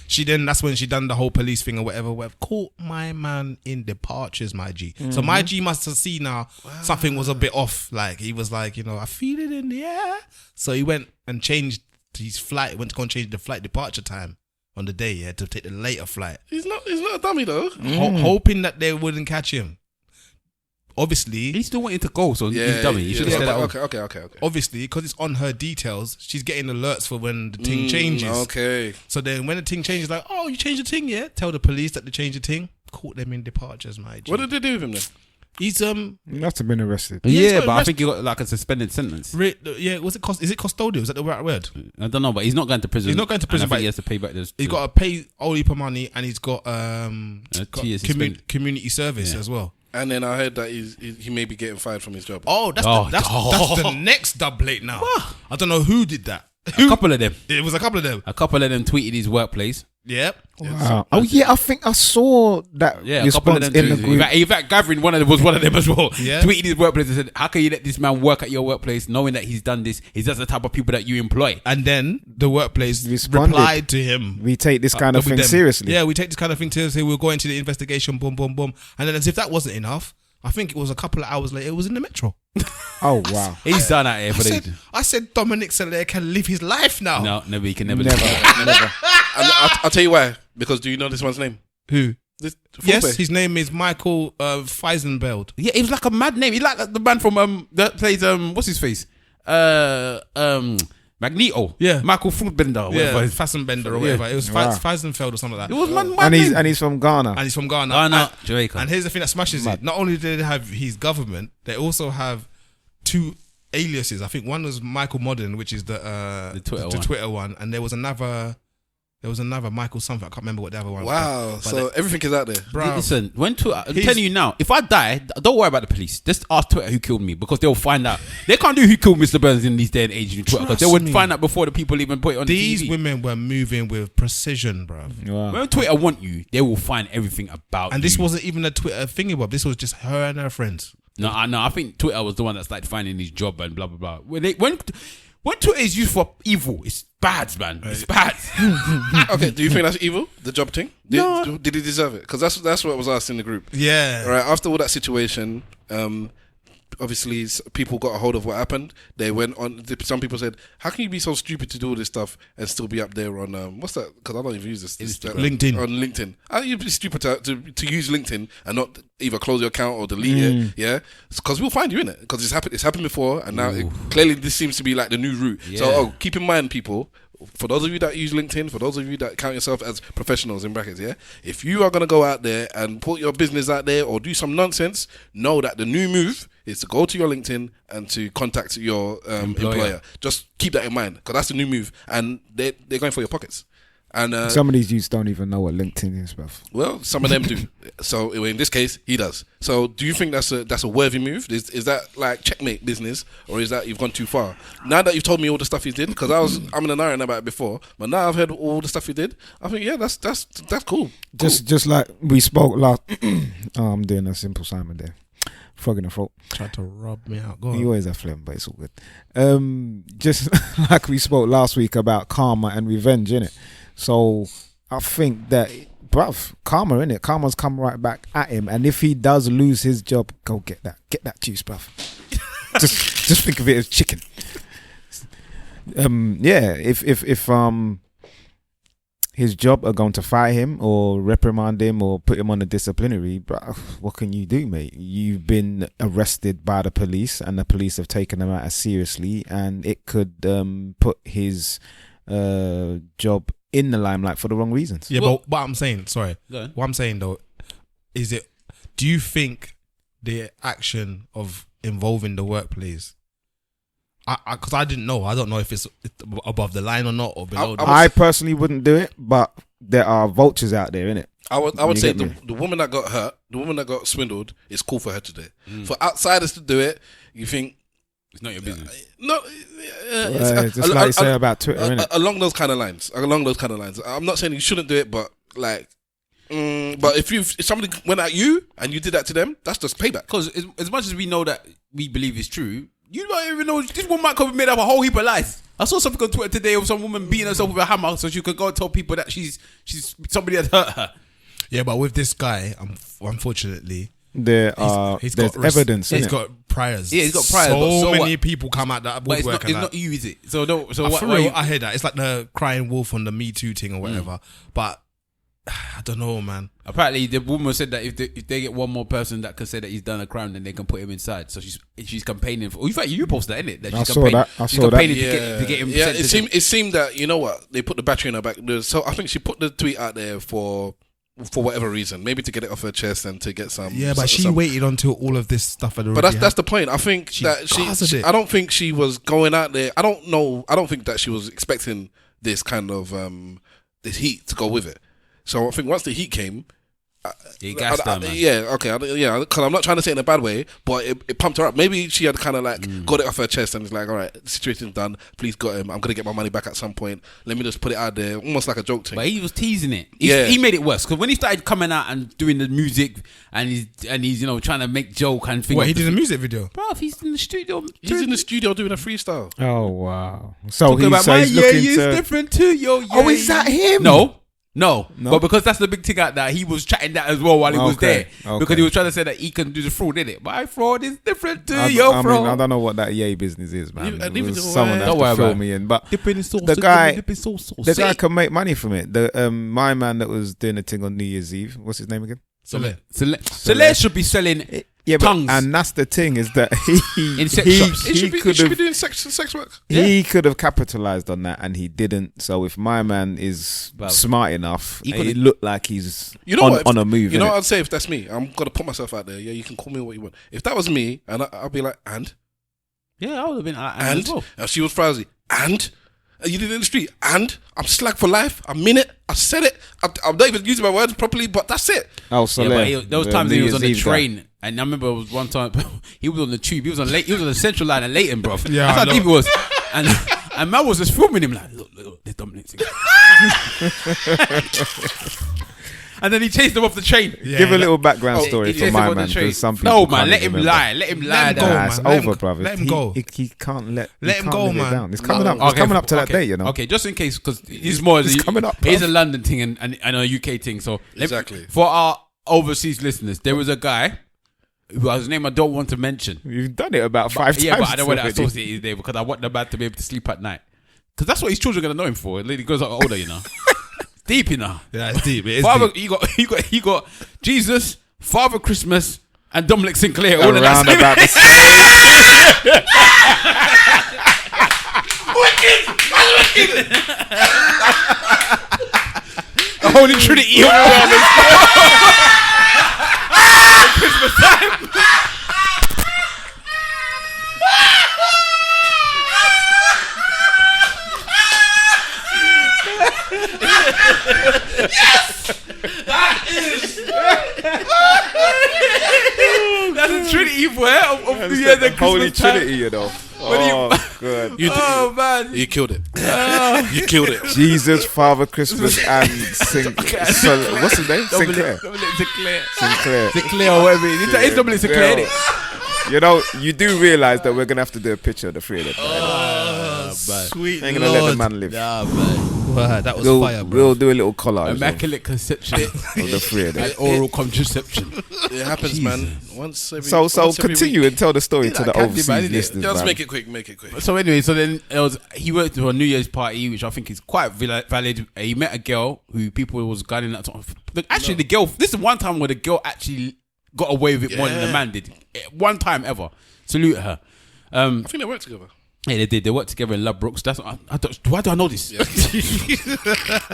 that's when she done the whole police thing or whatever. We've caught my man in departures, my G. So my G must have seen now something was a bit off. Like he was like, I feel it in the air. So he went and changed his flight. Went to go and change the flight departure time on the day, to take the later flight. He's not a dummy though. Hoping that they wouldn't catch him. Obviously, he still wanted to go, so he's dummy. He should have said that. Okay. Obviously, because it's on her details, she's getting alerts for when the thing changes. Okay. So then when the thing changes, like, oh, you changed the thing, yeah? Tell the police that they changed the thing. Caught them in departures, my G. What did they do with him then? He's He must have been arrested. Yeah, but I think he got like a suspended sentence. Is it custodial? Is that the right word? I don't know, but he's not going to prison. He's not going to prison, but but he has to pay back this. He's got to pay all heap of money, and he's got community service as well. And then I heard that he may be getting fired from his job. Oh, that's the next dub plate now. What? I don't know who did that. A couple of them. It was a couple of them. A couple of them tweeted his workplace. Yep. Wow. Oh yeah, I think I saw that response in the group. In fact, Gavin was one of them as well. Yeah. Tweeted his workplace and said, "How can you let this man work at your workplace, knowing that he's done this? He's just the type of people that you employ." And then the workplace Responded. replied to him. We take this kind of thing seriously. Yeah, we take this kind of thing seriously. We'll go into the investigation. Boom, boom, boom. And then as if that wasn't enough, I think it was a couple of hours later, it was in the metro. Oh wow, he's done out here. I said Dominic Soler can live his life now. No, never. He can never. Never. I'll tell you why. Because do you know this one's name? Who? Yes, his name is Michael Feisenbeld. Yeah, it was like a mad name. He's like the man from that plays what's his face? Magneto. Yeah, Michael Fruitbender. Yeah, Fassenbender or whatever. It was Feisenfeld or something like that. It was mad and he's from Ghana. Jamaica. And here's the thing that smashes it. Not only do they have his government, they also have two aliases. I think one was Michael Modern, which is the Twitter one, and there was another There was another Michael something. I can't remember what the other one was. Wow. But So everything is out there. Bro, Listen, when Twitter, I'm telling you now, if I die, don't worry about the police. Just ask Twitter who killed me, because they'll find out. They can't do who killed Mr. Burns in these day and age in Twitter, because they would find out before the people even put it on these TV. women were moving with precision, bro. Wow. When Twitter want you, they will find everything about you. And this wasn't even a Twitter thingy, Bob. This was just her and her friends. No, I think Twitter was the one that started finding his job and blah, blah, blah. When Twitter is used for evil, it's bad, man. It's bad. Okay, do you think that's evil? The job thing? No. Did he deserve it? Because that's what was asked in the group. Yeah. Right, after all that situation, obviously people got a hold of what happened. They went on. Some people said, "How can you be so stupid to do all this stuff and still be up there on what's that? Because I don't even use this. LinkedIn. On LinkedIn, how you be stupid to use LinkedIn and not either close your account or delete it? Yeah, because we'll find you in it. Because it's happened before, and now clearly this seems to be like the new route. Yeah. So keep in mind, people. For those of you that use LinkedIn, for those of you that count yourself as professionals in brackets, yeah, if you are going to go out there and put your business out there or do some nonsense, know that the new move is to go to your LinkedIn and to contact your employer. Just keep that in mind, because that's the new move, and they're going for your pockets. And some of these youths don't even know what LinkedIn is, bruv. well, some of them do. So in this case, he does. So do you think that's a worthy move? Is that like checkmate business, or is that you've gone too far? Now that you've told me all the stuff he did, because I'm in an iron about it before, but now I've heard all the stuff he did. I think that's cool. Just like we spoke last. I'm doing a simple Simon there. Frog in the throat. Tried to rub me out. Go on. You always have phlegm, but it's all good. Just like we spoke last week about karma and revenge, innit? So I think that, bruv, karma, innit? Karma's come right back at him, and if he does lose his job, go get that juice, bruv. just think of it as chicken. If his job are going to fire him or reprimand him or put him on a disciplinary, bruv, what can you do, mate? You've been arrested by the police, and the police have taken him out as seriously, and it could put his job in the limelight for the wrong reasons. Yeah, but what I'm saying, Go on. what I'm saying though, do you think the action of involving the workplace, because I didn't know, I don't know if it's above the line or not, or below. I personally wouldn't do it, but there are vultures out there, innit? I would say get me? the woman that got hurt, the woman that got swindled, it's cool for her to do it. For outsiders to do it, you think It's not your business. no. Just like you say about Twitter, innit? Along those kind of lines. I'm not saying you shouldn't do it, but like, but if somebody went at you and you did that to them, that's just payback. Because as much as we know that we believe it's true, you don't even know this woman might have made up a whole heap of lies. I saw something on Twitter today of some woman beating herself with a hammer so she could go and tell people that she's somebody had hurt her. Yeah, but with this guy, unfortunately, There's evidence, He's innit? got priors. Yeah, he's got priors, So but many what? people come out that But it's woodwork. not you, is it? So no. So For why real, you, I hear that. It's like the crying wolf on the Me Too thing or whatever. But I don't know, man. apparently the woman said that if they get one more person that can say that he's done a crime, then they can put him inside. So she's campaigning for. In fact, you posted that, innit? That she's I she's saw that. campaigning to get him. Yeah, sentenced. it seemed that, you know what, they put the battery in her back. So I think she put the tweet out there for whatever reason, maybe to get it off her chest and to get some. Yeah, but she waited until all of this stuff had already But that's the point. I think that gathered it. I don't think she was going out there. I don't know. I don't think that she was expecting this kind of this heat to go with it. So I think once the heat came, He gassed her, man. yeah, okay, because I'm not trying to say it in a bad way, but it pumped her up. Maybe she had kind of like got it off her chest and was like, all right, the situation's done. Please got him. I'm gonna get my money back at some point. Let me just put it out there, almost like a joke thing. But he was teasing it. Yeah. He made it worse because when he started coming out and doing the music and he's trying to make joke and things. What, he did a music video? Bro, he's in the studio. He's in the studio doing a freestyle. Oh wow! So Talking about he's my looking is to. different too, yo. Yeah, Oh, is that him? No, but because that's the big thing out there, he was chatting that as well while he was Okay, there. Because he was trying to say that he can do the fraud, innit? My fraud is different too, I fraud. mean, I don't know what that yay business is, man. Someone has Don't to worry fill about me in. But Dipping in sauce, the guy the can make money from it. My man that was doing the thing on New Year's Eve, what's his name again? Celeste should be selling tongues. And that's the thing, is that In sex shops. He should be doing sex work. He could have capitalized on that, and he didn't. So if my man is smart enough, it looked like he's on a move. You know what I'd say if that's me? I'm gonna put myself out there. Yeah, you can call me what you want. If that was me, and I'll be like, and Yeah, I would have been. and she was frowsy, and And you did it in the street. And I'm slag for life. I mean it. I said it. I'm not even using my words properly, but that's it. Oh, so there was times he was on the train, and I remember it was one time he was on the tube. He was on the Central Line at Leighton, bro. Yeah, that's how deep it was. And man was just filming him like, look, there's Dominic singing. And then he chased him off the train. Yeah, give a little background story for my man. Some people no, man, let him lie. Let him lie. It's over, brother. Let him go. He can't let him go, man. It's coming up. It's coming up to that day, you know. Okay, just in case, because he's more. It's coming up. It's a London thing and a UK thing. So exactly for our overseas listeners, there was a guy whose name I don't want to mention. You've done it about 5 times. Yeah, but I don't want to associate his name because I want the man to be able to sleep at night. Because that's what his children are gonna know him for. Lady goes older, you know. Deep, you know. Yeah, it's deep. It is Father, deep. You got Jesus, Father Christmas, and Dominic Sinclair. All around about the same. Wicked! The Holy Trinity of Christmas time. That's a Trinity, boy. Of the Holy Christmas time. Trinity, you know. Oh, good. Man. You killed it. You killed it. Jesus, Father Christmas, and what's his name? Sinclair. Sinclair or whatever. It's Dominic Sinclair, isn't it? You know, you do realise that we're going to have to do a picture of the three of them. Sweet Ain't going to let the man live. Nah, man. Wow, that was fire, bro. We'll do a little collage. Immaculate conception. Of the three of them. And oral contraception. It happens, man. Once every continue week. and tell the story to the overseas man, listeners. Just man. make it quick. So anyway, then he went to a New Year's party, which I think is quite valid. He met a girl who people was gunning at. Actually, the girl. This is one time where the girl actually got away with it more than the man did. One time ever. Salute her. I think they worked together. Yeah, they did. They worked together in Ladbrokes. That's why do I know this? Yeah.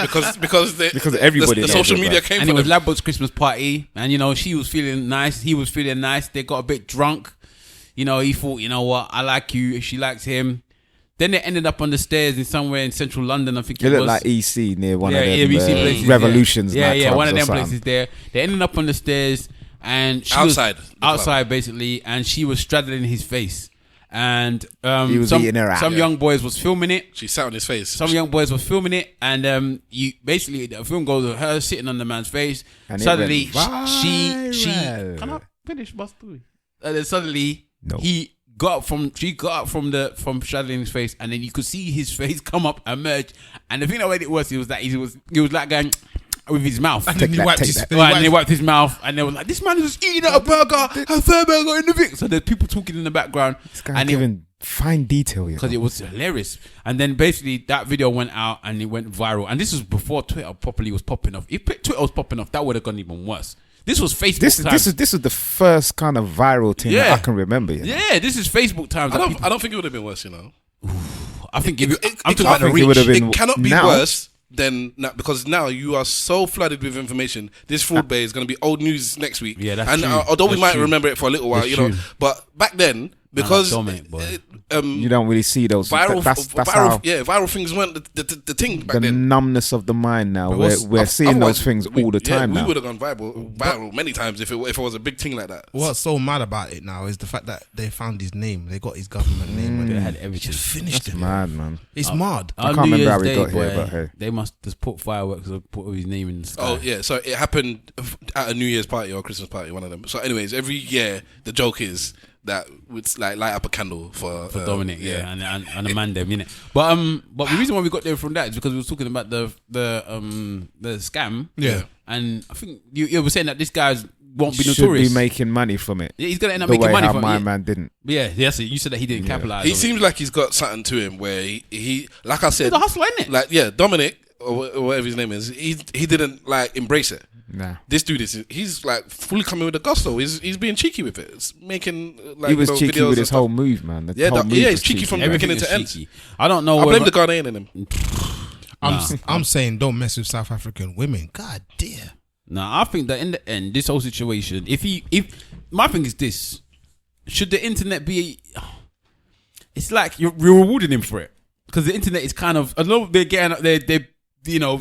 because everybody the knows social it, media bro. came. And from it was them. Ladbrokes Christmas party, and you know she was feeling nice. He was feeling nice. They got a bit drunk. You know, he thought, you know what, I like you. She likes him. Then they ended up on the stairs in somewhere in central London. I think it looked like EC near one of them places, Revolutions. Yeah, one of them something. places there. They ended up on the stairs, and she outside basically, and she was straddling his face. And he was eating her out. Some young boys was filming it. She sat on his face. Some young boys were filming it, and you basically the film goes with her sitting on the man's face. And suddenly she viral. can I finish my story? And then suddenly No. she got up from straddling his face, and then you could see his face come up and merge. And the thing that made it worse, he was like going with his mouth. And then he wiped his And he wiped his mouth, and they were like, "This man is just eating out a burger, a third burger in the Vic." So there's people talking in the background, This guy giving fine detail, because it was hilarious. And then basically that video went out and it went viral. And this was before Twitter properly was popping off. If Twitter was popping off, that would have gone even worse. This was Facebook times. This is the first kind of viral thing that I can remember. You know? Yeah, this is Facebook times. I don't think it would have been worse, you know. I think it cannot be worse than now, because now you are so flooded with information. This fraud bay is going to be old news next week. Yeah, that's and true. Although we That's might true. remember it for a little while, That's you know, true. but back then, because Dominic, boy. You don't really see those. viral, That's how viral things weren't the thing back the then. numbness of the mind now. what's- We're seeing Otherwise, those things all the time We now. would have gone viral many times if it was a big thing like that. What's so mad about it now is the fact that they found his name. They got his government name. They And had they everything. just finished That's him. mad, man. It's mad. I On can't New remember how Year's we Day, got here, boy, but hey. they must just put fireworks or put his name in the sky. Oh yeah, so it happened at a New Year's party or a Christmas party, one of them. So, anyways, every year the joke is that it's like light up a candle for Dominic, and Amanda, innit? But the reason why we got there from that is because we were talking about the scam, Yeah. and I think you were saying that this guy won't be Should notorious. be making money from it. Yeah, he's gonna end up The making way money how from my it. man didn't. Yeah, so you said that he didn't capitalize. He on seems like he's got something to him where he like I said, He's a hustler, isn't it? like Dominic or whatever his name is, he didn't like embrace it. Nah. This dude he's like fully coming with the gusto. He's being cheeky with it. It's making like He was you know, cheeky videos with and his stuff. whole move, man. The Yeah, whole move he's was cheeky from Everything beginning is to end. cheeky. I don't know. I blame whether- the Ghanaian in him. I'm saying don't mess with South African women. God damn. Nah, I think that in the end, this whole situation, if my thing is this, should the internet be? It's like you're rewarding him for it. because the internet is kind of, I know they're getting, they're you know,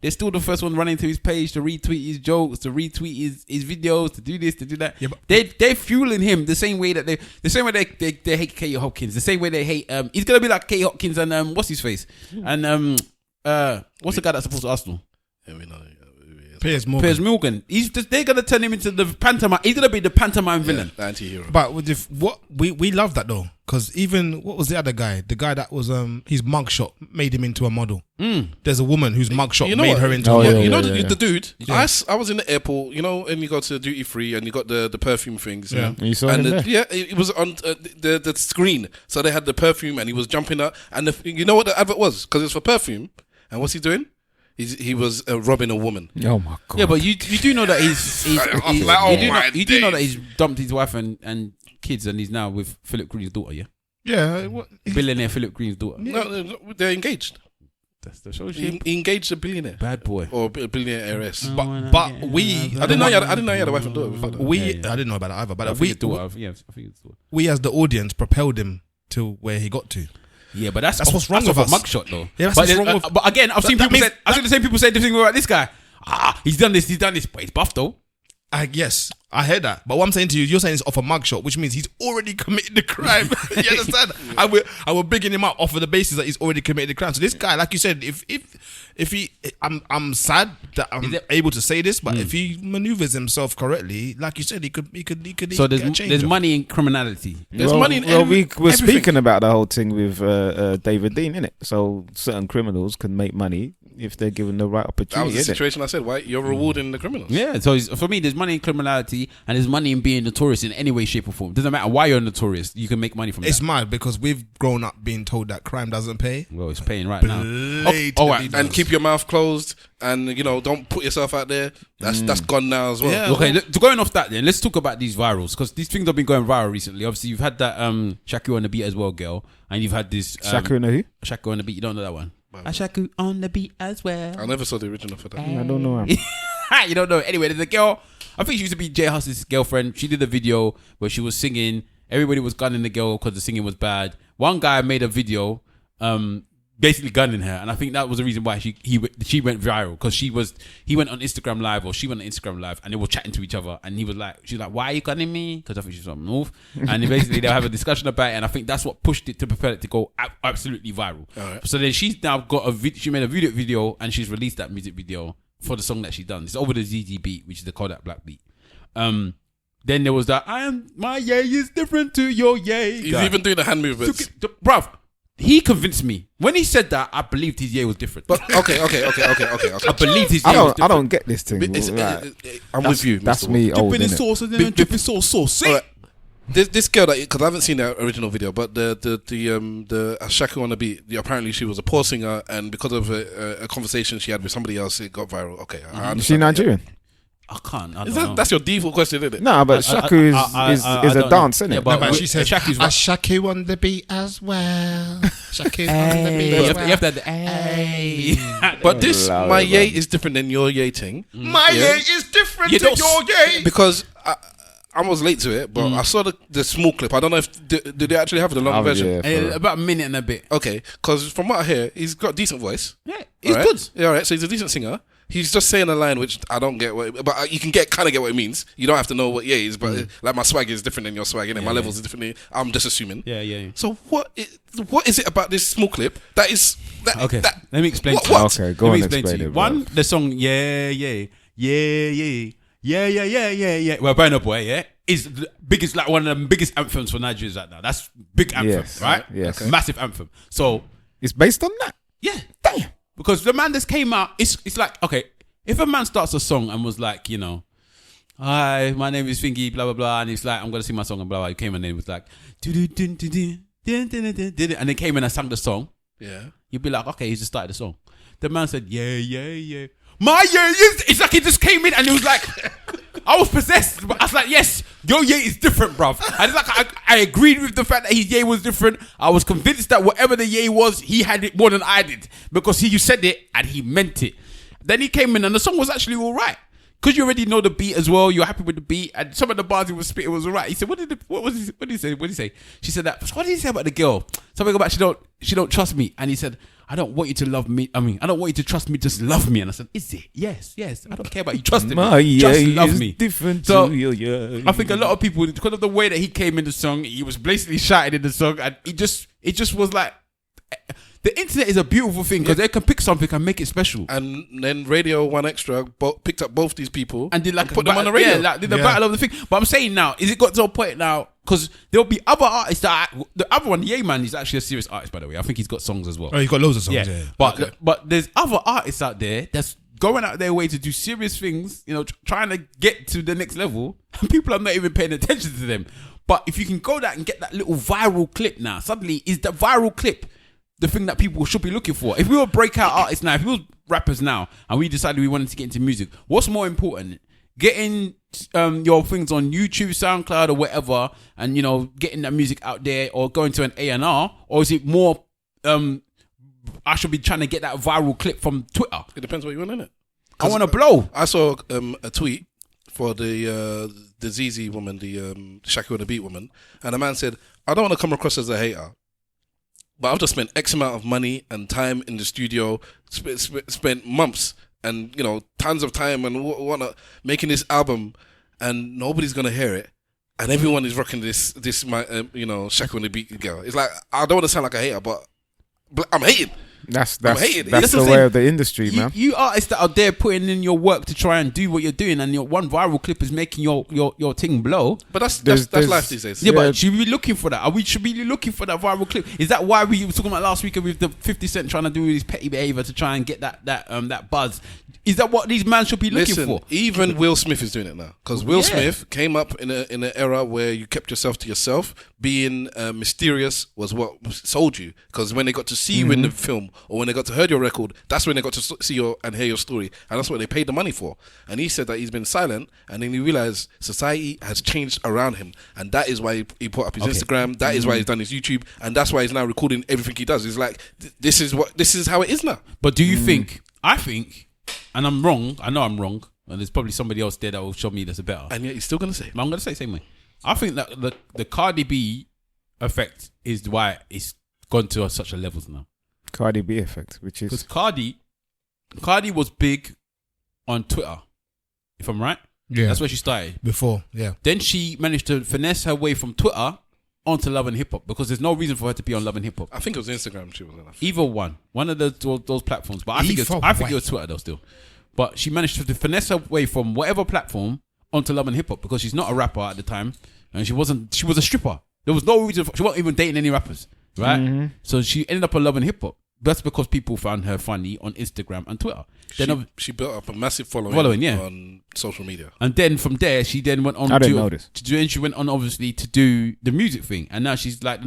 they're still the first one running to his page to retweet his jokes, to retweet his videos, to do this, to do that. Yeah, but they're fueling him the same way that they hate Katie Hopkins, the same way they hate he's gonna be like Katie Hopkins and what's his face and what's the guy that supports Arsenal? Yeah, we know. Piers Morgan. They're gonna turn him into the pantomime. He's gonna be the pantomime villain, the anti-hero. But we love that though, because even what was the other guy? The guy that was his mugshot made him into a model. There's a woman whose mugshot made her into a model. You know the dude. Yeah. I was in the airport. You know, and you go to duty free and you got the perfume things. Yeah, you saw him there. Yeah, it was on the screen. So they had the perfume and he was jumping up. And you know what the advert was? Because it's for perfume. And what's he doing? He was robbing a woman. Oh my god! Yeah, but you do know that you do know that he's dumped his wife and kids and he's now with Philip Green's daughter. Yeah. Yeah. Billionaire Philip Green's daughter. No, they're engaged. That's the show. He engaged a billionaire. Bad boy. Or a billionaire heiress. But we. I didn't know you had a wife and daughter before that. I didn't know about that either. But I think it's daughter. We as the audience propelled him to where he got to. Yeah, but that's what's wrong with us. Mugshot though. Yeah, that's what's wrong with. But again, I've seen the same people say the thing about this guy. He's done this, but he's buff though. Yes, I heard that. But what I'm saying to you, you're saying it's off a mugshot, which means he's already committed the crime. You understand? I will bigging him up off of the basis that he's already committed the crime. So this guy, like you said, if he, I'm sad that I'm able to say this, but if he maneuvers himself correctly, like you said, he could. So there's money in criminality. There's money in we're speaking about the whole thing with David Dein, innit? So certain criminals can make money if they're given the right opportunity. That was the situation I said. Why you're rewarding the criminals? Yeah. So for me, there's money in criminality and there's money in being notorious in any way, shape, or form. Doesn't matter why you're notorious. You can make money from that. It's mad because we've grown up being told that crime doesn't pay. Well, it's paying right now. Right. And keep your mouth closed and don't put yourself out there. That's gone now as well. Yeah, okay, going off that then, let's talk about these virals because these things have been going viral recently. Obviously, you've had that Shaku On The Beat as well, girl, and you've had this Shaku On The Shaku On The Beat. You don't know that one? Shaku On The Beat as well. I never saw the original for that. I don't know. You don't know. Anyway, there's a girl. I think she used to be Jay Huss's girlfriend. She did a video where she was singing. Everybody was gunning the girl because the singing was bad. One guy made a video, basically gunning her, and I think that was the reason why she went viral because he went on Instagram Live or she went on Instagram Live and they were chatting to each other and she was like, why are you gunning me? Because I think she's from North, and basically they'll have a discussion about it, and I think that's what pushed it to propel it to go absolutely viral. Right. So then she's now got she made a video and she's released that music video for the song that she done. It's over the ZZ beat, which is the Kodak Black beat. Then there was that my yay is different to your yay. He's even doing the hand movements, bruv. He convinced me. When he said that, I believed his yay was different. But okay. I believed his yay was different. I don't get this thing. I'm with you. That's me. Dipping sauce and then dripping sauce. See? Right. This girl, because I haven't seen the original video, but the Shaku On The Beat, apparently she was a poor singer, and because of a conversation she had with somebody else, it got viral. Okay, Is she Nigerian? I can't. I don't know. That's your default question, isn't it? No, but Shaku is a dance, isn't it? Yeah, but she said Shaku On The Beat as well. Shaku On The Beat as well. You have to have But this, my yay is different than your yay thing. My yay is different to your yay. Because I was late to it, but I saw the small clip. I don't know if did they actually have the long version? Yeah, about a minute and a bit. Okay, because from what I hear, he's got a decent voice. Yeah, he's good. Yeah, all right. So he's a decent singer. He's just saying a line which I don't get, but you can kind of get what it means. You don't have to know what yay is, but like my swag is different than your swag, and my levels is different. I'm just assuming. Yeah. So what is it about this small clip that is that? Okay, that, let me explain. Okay, go on, explain it. One, the song yeah. Well, Burna Boy, is the biggest, like one of the biggest anthems for Nigerians right now. That's big anthem, right? Yes, okay. Massive anthem. So it's based on that. Yeah, damn. Because the man that's came out, it's like, okay, if a man starts a song and was like, hi, my name is Fingy, blah blah blah, and he's like, I'm gonna sing my song and blah blah. He came and then it was like, and then came in and sang the song. Yeah, you'd be like, okay, he just started the song. The man said, yeah. My yay is. It's like he just came in and he was like, I was possessed. But I was like, yes, your yay is different, bruv. And it's like I agreed with the fact that his yay was different. I was convinced that whatever the yay was, he had it more than I did because you said it and he meant it. Then he came in and the song was actually all right. because you already know the beat as well, you're happy with the beat, and some of the bars he was spitting was alright. He said, what did he say? She said that. What did he say about the girl? Something about she don't trust me, and he said, I don't want you to love me. I don't want you to trust me. Just love me. And I said, is it? Yes. I don't care about you trusting me. Just love me. Different so to your I think a lot of people, because of the way that he came in the song, he was blatantly shouting in the song, and it just was like, the internet is a beautiful thing because they can pick something and make it special. And then Radio 1 Extra picked up both these people and did like put them on the radio. Yeah, like did the battle of the thing. But I'm saying now, is it got to a point now? Because there'll be other artists that the other one, Ye Man, is actually a serious artist, by the way. I think he's got songs as well. Oh, he's got loads of songs. Yeah. But there's other artists out there that's going out their way to do serious things, you know, trying to get to the next level, and people are not even paying attention to them. But if you can go that and get that little viral clip now, suddenly is the viral clip the thing that people should be looking for? If we were breakout artists now, if we were rappers now, and we decided we wanted to get into music, what's more important? Getting your things on YouTube, SoundCloud, or whatever, and you know, getting that music out there, or going to an A&R, or is it more? I should be trying to get that viral clip from Twitter. It depends what you want in it. I want to blow. I saw a tweet for the ZZ woman, the Shaku On The Beat woman, and the man said, "I don't want to come across as a hater, but I've just spent X amount of money and time in the studio, spent months and, you know, tons of time and whatnot making this album, and nobody's gonna hear it, and everyone is rocking this you know, Shaku On The Beat girl." It's like, I don't want to sound like a hater, but I'm hating. That's I'm hating. that's the way of the industry, man. You artists that are there putting in your work to try and do what you're doing, and your one viral clip is making your thing blow. But that's life these days. Yeah, but should we be looking for that? Should we be looking for that viral clip? Is that why we were talking about last week with the 50 Cent trying to do his petty behavior to try and get that buzz? Is that what these men should be looking for? Even Will Smith is doing it now, because Will Smith came up in an era where you kept yourself to yourself. Being mysterious was what sold you, because when they got to see you in the film, or when they got to hear your record, that's when they got to see and hear your story, and that's what they paid the money for. And he said that he's been silent, and then he realized society has changed around him, and that is why he put up his Instagram. That is why he's done his YouTube, and that's why he's now recording everything he does. It's like, this is how it is now. But do you think? I think. And I'm wrong. I know I'm wrong. And there's probably somebody else there that will show me that's better. And yet you're still going to say it. I'm going to say the same way. I think that the Cardi B effect is why it's gone to such a levels now. Cardi B effect, which is... Because Cardi was big on Twitter, if I'm right. Yeah. That's where she started. Before, yeah. Then she managed to finesse her way from Twitter onto Love and Hip Hop, because there's no reason for her to be on Love and Hip Hop. I think it was Instagram she was on. Either one of those platforms, but I think it was Twitter though still. But she managed to finesse her way from whatever platform onto Love and Hip Hop, because she's not a rapper at the time, and she was a stripper. There was no reason she wasn't even dating any rappers, right? Mm-hmm. So she ended up on Love and Hip Hop. That's because people found her funny on Instagram and Twitter. She built up a massive following on social media. And then from there, she then went on she went on obviously to do the music thing. And now she's like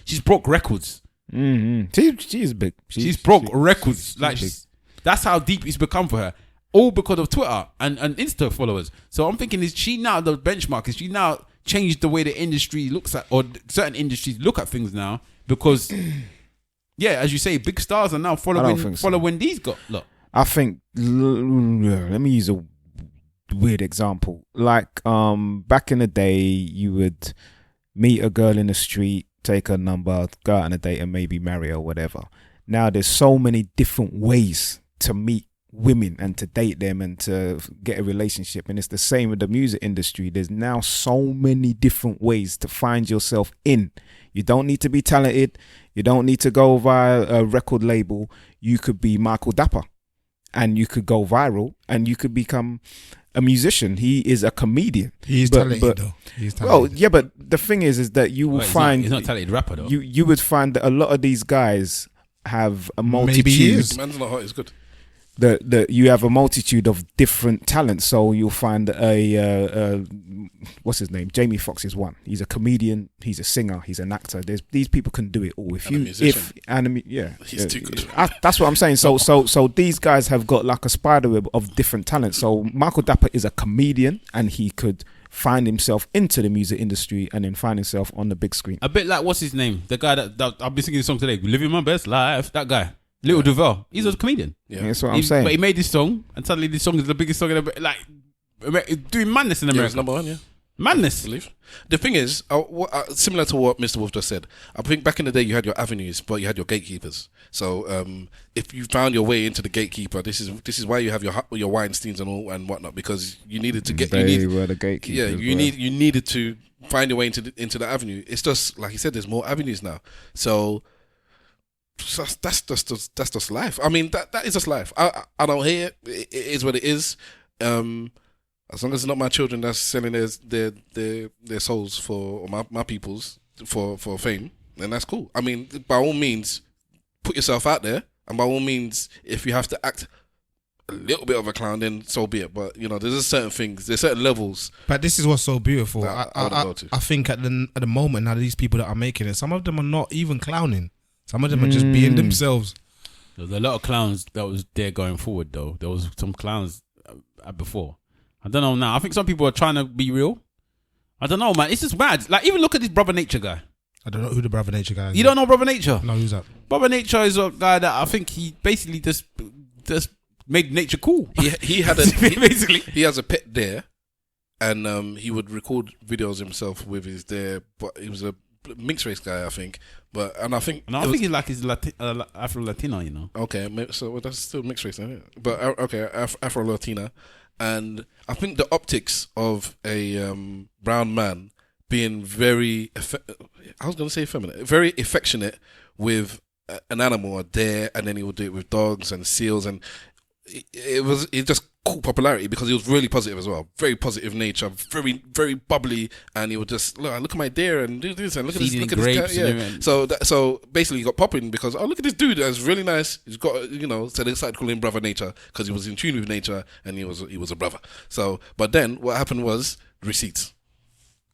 she's broke records. Mm-hmm. She is big. She's broke records. That's how deep it's become for her. All because of Twitter and Insta followers. So I'm thinking, is she now the benchmark? Is she now changed the way the industry looks at, or certain industries look at things now? Because... yeah, as you say, big stars are now following these guys. Look, I think. Let me use a weird example. Like, back in the day, you would meet a girl in the street, take her number, go out on a date, and maybe marry her or whatever. Now, there's so many different ways to meet women and to date them and to get a relationship, and it's the same with the music industry. There's now so many different ways to find yourself in. You don't need to be talented. You don't need to go via a record label. You could be Michael Dapper and you could go viral and you could become a musician. He is a comedian. He's talented though. He's talented. Well, yeah, but the thing is that you will find... He's not a talented rapper though. You would find that a lot of these guys have a multitude... Maybe he is. Man's not hot, it's good. You have a multitude of different talents, so you'll find what's his name? Jamie Foxx is one. He's a comedian, he's a singer, he's an actor. These people can do it all. He's too good. That's what I'm saying. So these guys have got like a spider web of different talents. So Michael Dapper is a comedian, and he could find himself into the music industry and then find himself on the big screen. A bit like, what's his name? The guy that I've been singing the song today, Living My Best Life. That guy. Little Duval, he's a comedian. Yeah, that's what I'm saying. But he made this song, and suddenly this song is the biggest song ever. Like, doing madness in Yeah, America. it's number one, yeah. Madness. I believe. The thing is, similar to what Mr. Wolf just said, I think back in the day you had your avenues, but you had your gatekeepers. So if you found your way into the gatekeeper, this is why you have your Weinsteins and whatnot, because you needed to get. They were the gatekeepers. Yeah, you needed to find your way into the avenue. It's just like you said, there's more avenues now. So that's just life. I mean, that is just life. I don't hear it. It is what it is. As long as it's not my children that's selling their souls for, or my people's for fame, then that's cool. I mean, by all means, put yourself out there, and by all means, if you have to act a little bit of a clown, then so be it. But there's just certain things, there's certain levels. But this is what's so beautiful. I think at the moment now, these people that are making it, some of them are not even clowning. Some of them are just being themselves. There's a lot of clowns that was there going forward, though. There was some clowns before. I don't know now. I think some people are trying to be real. I don't know, man. It's just mad. Like, even look at this Brother Nature guy. I don't know who the Brother Nature guy is. You don't know Brother Nature? No, who's that? Brother Nature is a guy that I think he basically just made nature cool. He had basically. He has a pet there, and he would record videos himself with his there. But he was a mixed race guy, I think. I think he's like Afro Latino, Okay, so that's still mixed race, isn't it? But okay, Afro Latina. And I think the optics of a brown man being very, I was going to say feminine, very affectionate with an animal, a deer, and then he would do it with dogs and seals, and it just caught popularity because he was really positive as well, very positive nature, very very bubbly, and he would just look at my deer and do this and look at this guy. So basically he got popping because look at this dude that's really nice. He's got so they started calling him Brother Nature because he was in tune with nature and he was a brother. So but then what happened was receipts.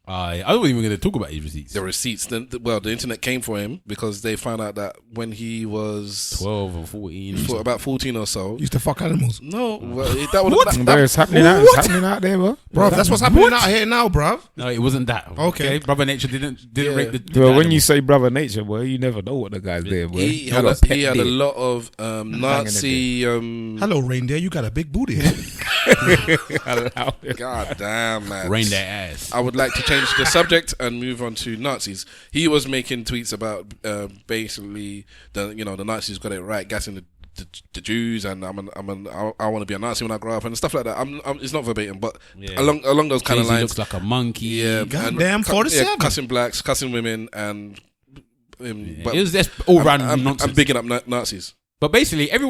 I wasn't even going to talk about his receipts. The receipts. The internet came for him because they found out that when he was 12 or 14, about 14 or so, used to fuck animals. No, that was what? It's happening out there, bro. That's what's happening out here now, bro. No, it wasn't that. Okay, Brother Nature didn't rape the. Well, when you say Brother Nature, boy, you never know what the guy's there, boy. He had a lot of Nazi. Hello, reindeer. You got a big booty. God damn, man. Reindeer ass. I would like to change the subject and move on to Nazis. He was making tweets about basically the Nazis got it right, gassing the Jews, and I want to be a Nazi when I grow up and stuff like that. It's not verbatim, but along those kind of lines. Looks like a monkey. Yeah, goddamn 47. Cussing blacks, cussing women, and it was just all round nonsense. I'm bigging up Nazis. But basically, every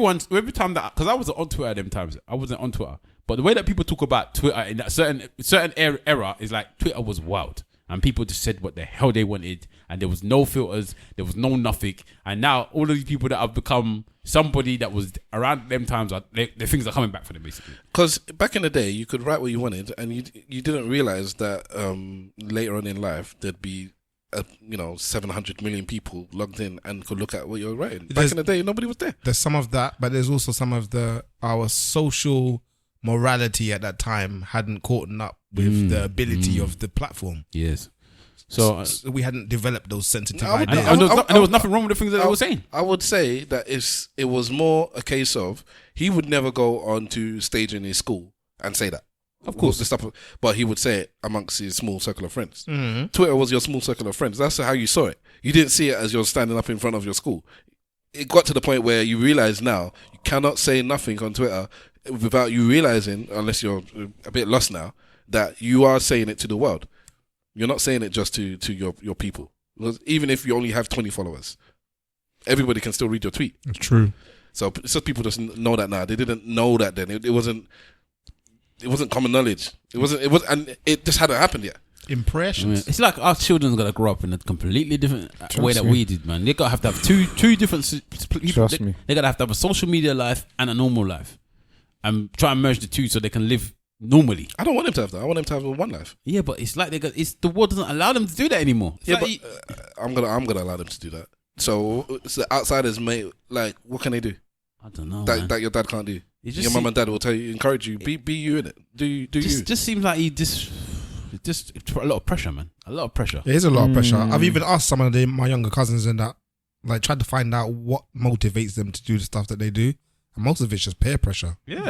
time that, because I wasn't on Twitter at them times, I wasn't on Twitter. But the way that people talk about Twitter in that certain era is like Twitter was wild, and people just said what the hell they wanted, and there was no filters, there was no nothing, and now all of these people that have become somebody that was around them times, the things are coming back for them basically. Because back in the day, you could write what you wanted, and you didn't realize that later on in life there'd be 700 million people logged in and could look at what you're writing. Back in the day, nobody was there. There's some of that, but there's also some of our social morality at that time hadn't caught up with the ability of the platform. Yes. So we hadn't developed those sensitive ideas. And there was nothing wrong with the things that they were saying. I would say that it was more a case of he would never go on to stage in his school and say that. Of course. But he would say it amongst his small circle of friends. Mm-hmm. Twitter was your small circle of friends. That's how you saw it. You didn't see it as you're standing up in front of your school. It got to the point where you realize now you cannot say nothing on Twitter without you realizing, unless you're a bit lost now, that you are saying it to the world. You're not saying it just to your people. Because even if you only have 20 followers, everybody can still read your tweet. It's true. So it's just people just know that now. They didn't know that then. It wasn't common knowledge. And it just hadn't happened yet. Impressions. It's like our children's got to grow up in a completely different way that we did, man. They got to have two different people. Trust me. They got to have a social media life and a normal life, and try and merge the two so they can live normally. I don't want them to have that. I want them to have one life. Yeah, but it's like the world doesn't allow them to do that anymore. It's I'm gonna allow them to do that. So the outsiders, mate, like, what can they do? I don't know. That your dad can't do. Your mum and dad will encourage you. Be you in it. Do you? Just seems like he just put a lot of pressure, man. A lot of pressure. There is a lot of pressure. I've even asked some of my younger cousins and that, like, tried to find out what motivates them to do the stuff that they do, And most of it's just peer pressure. Yeah.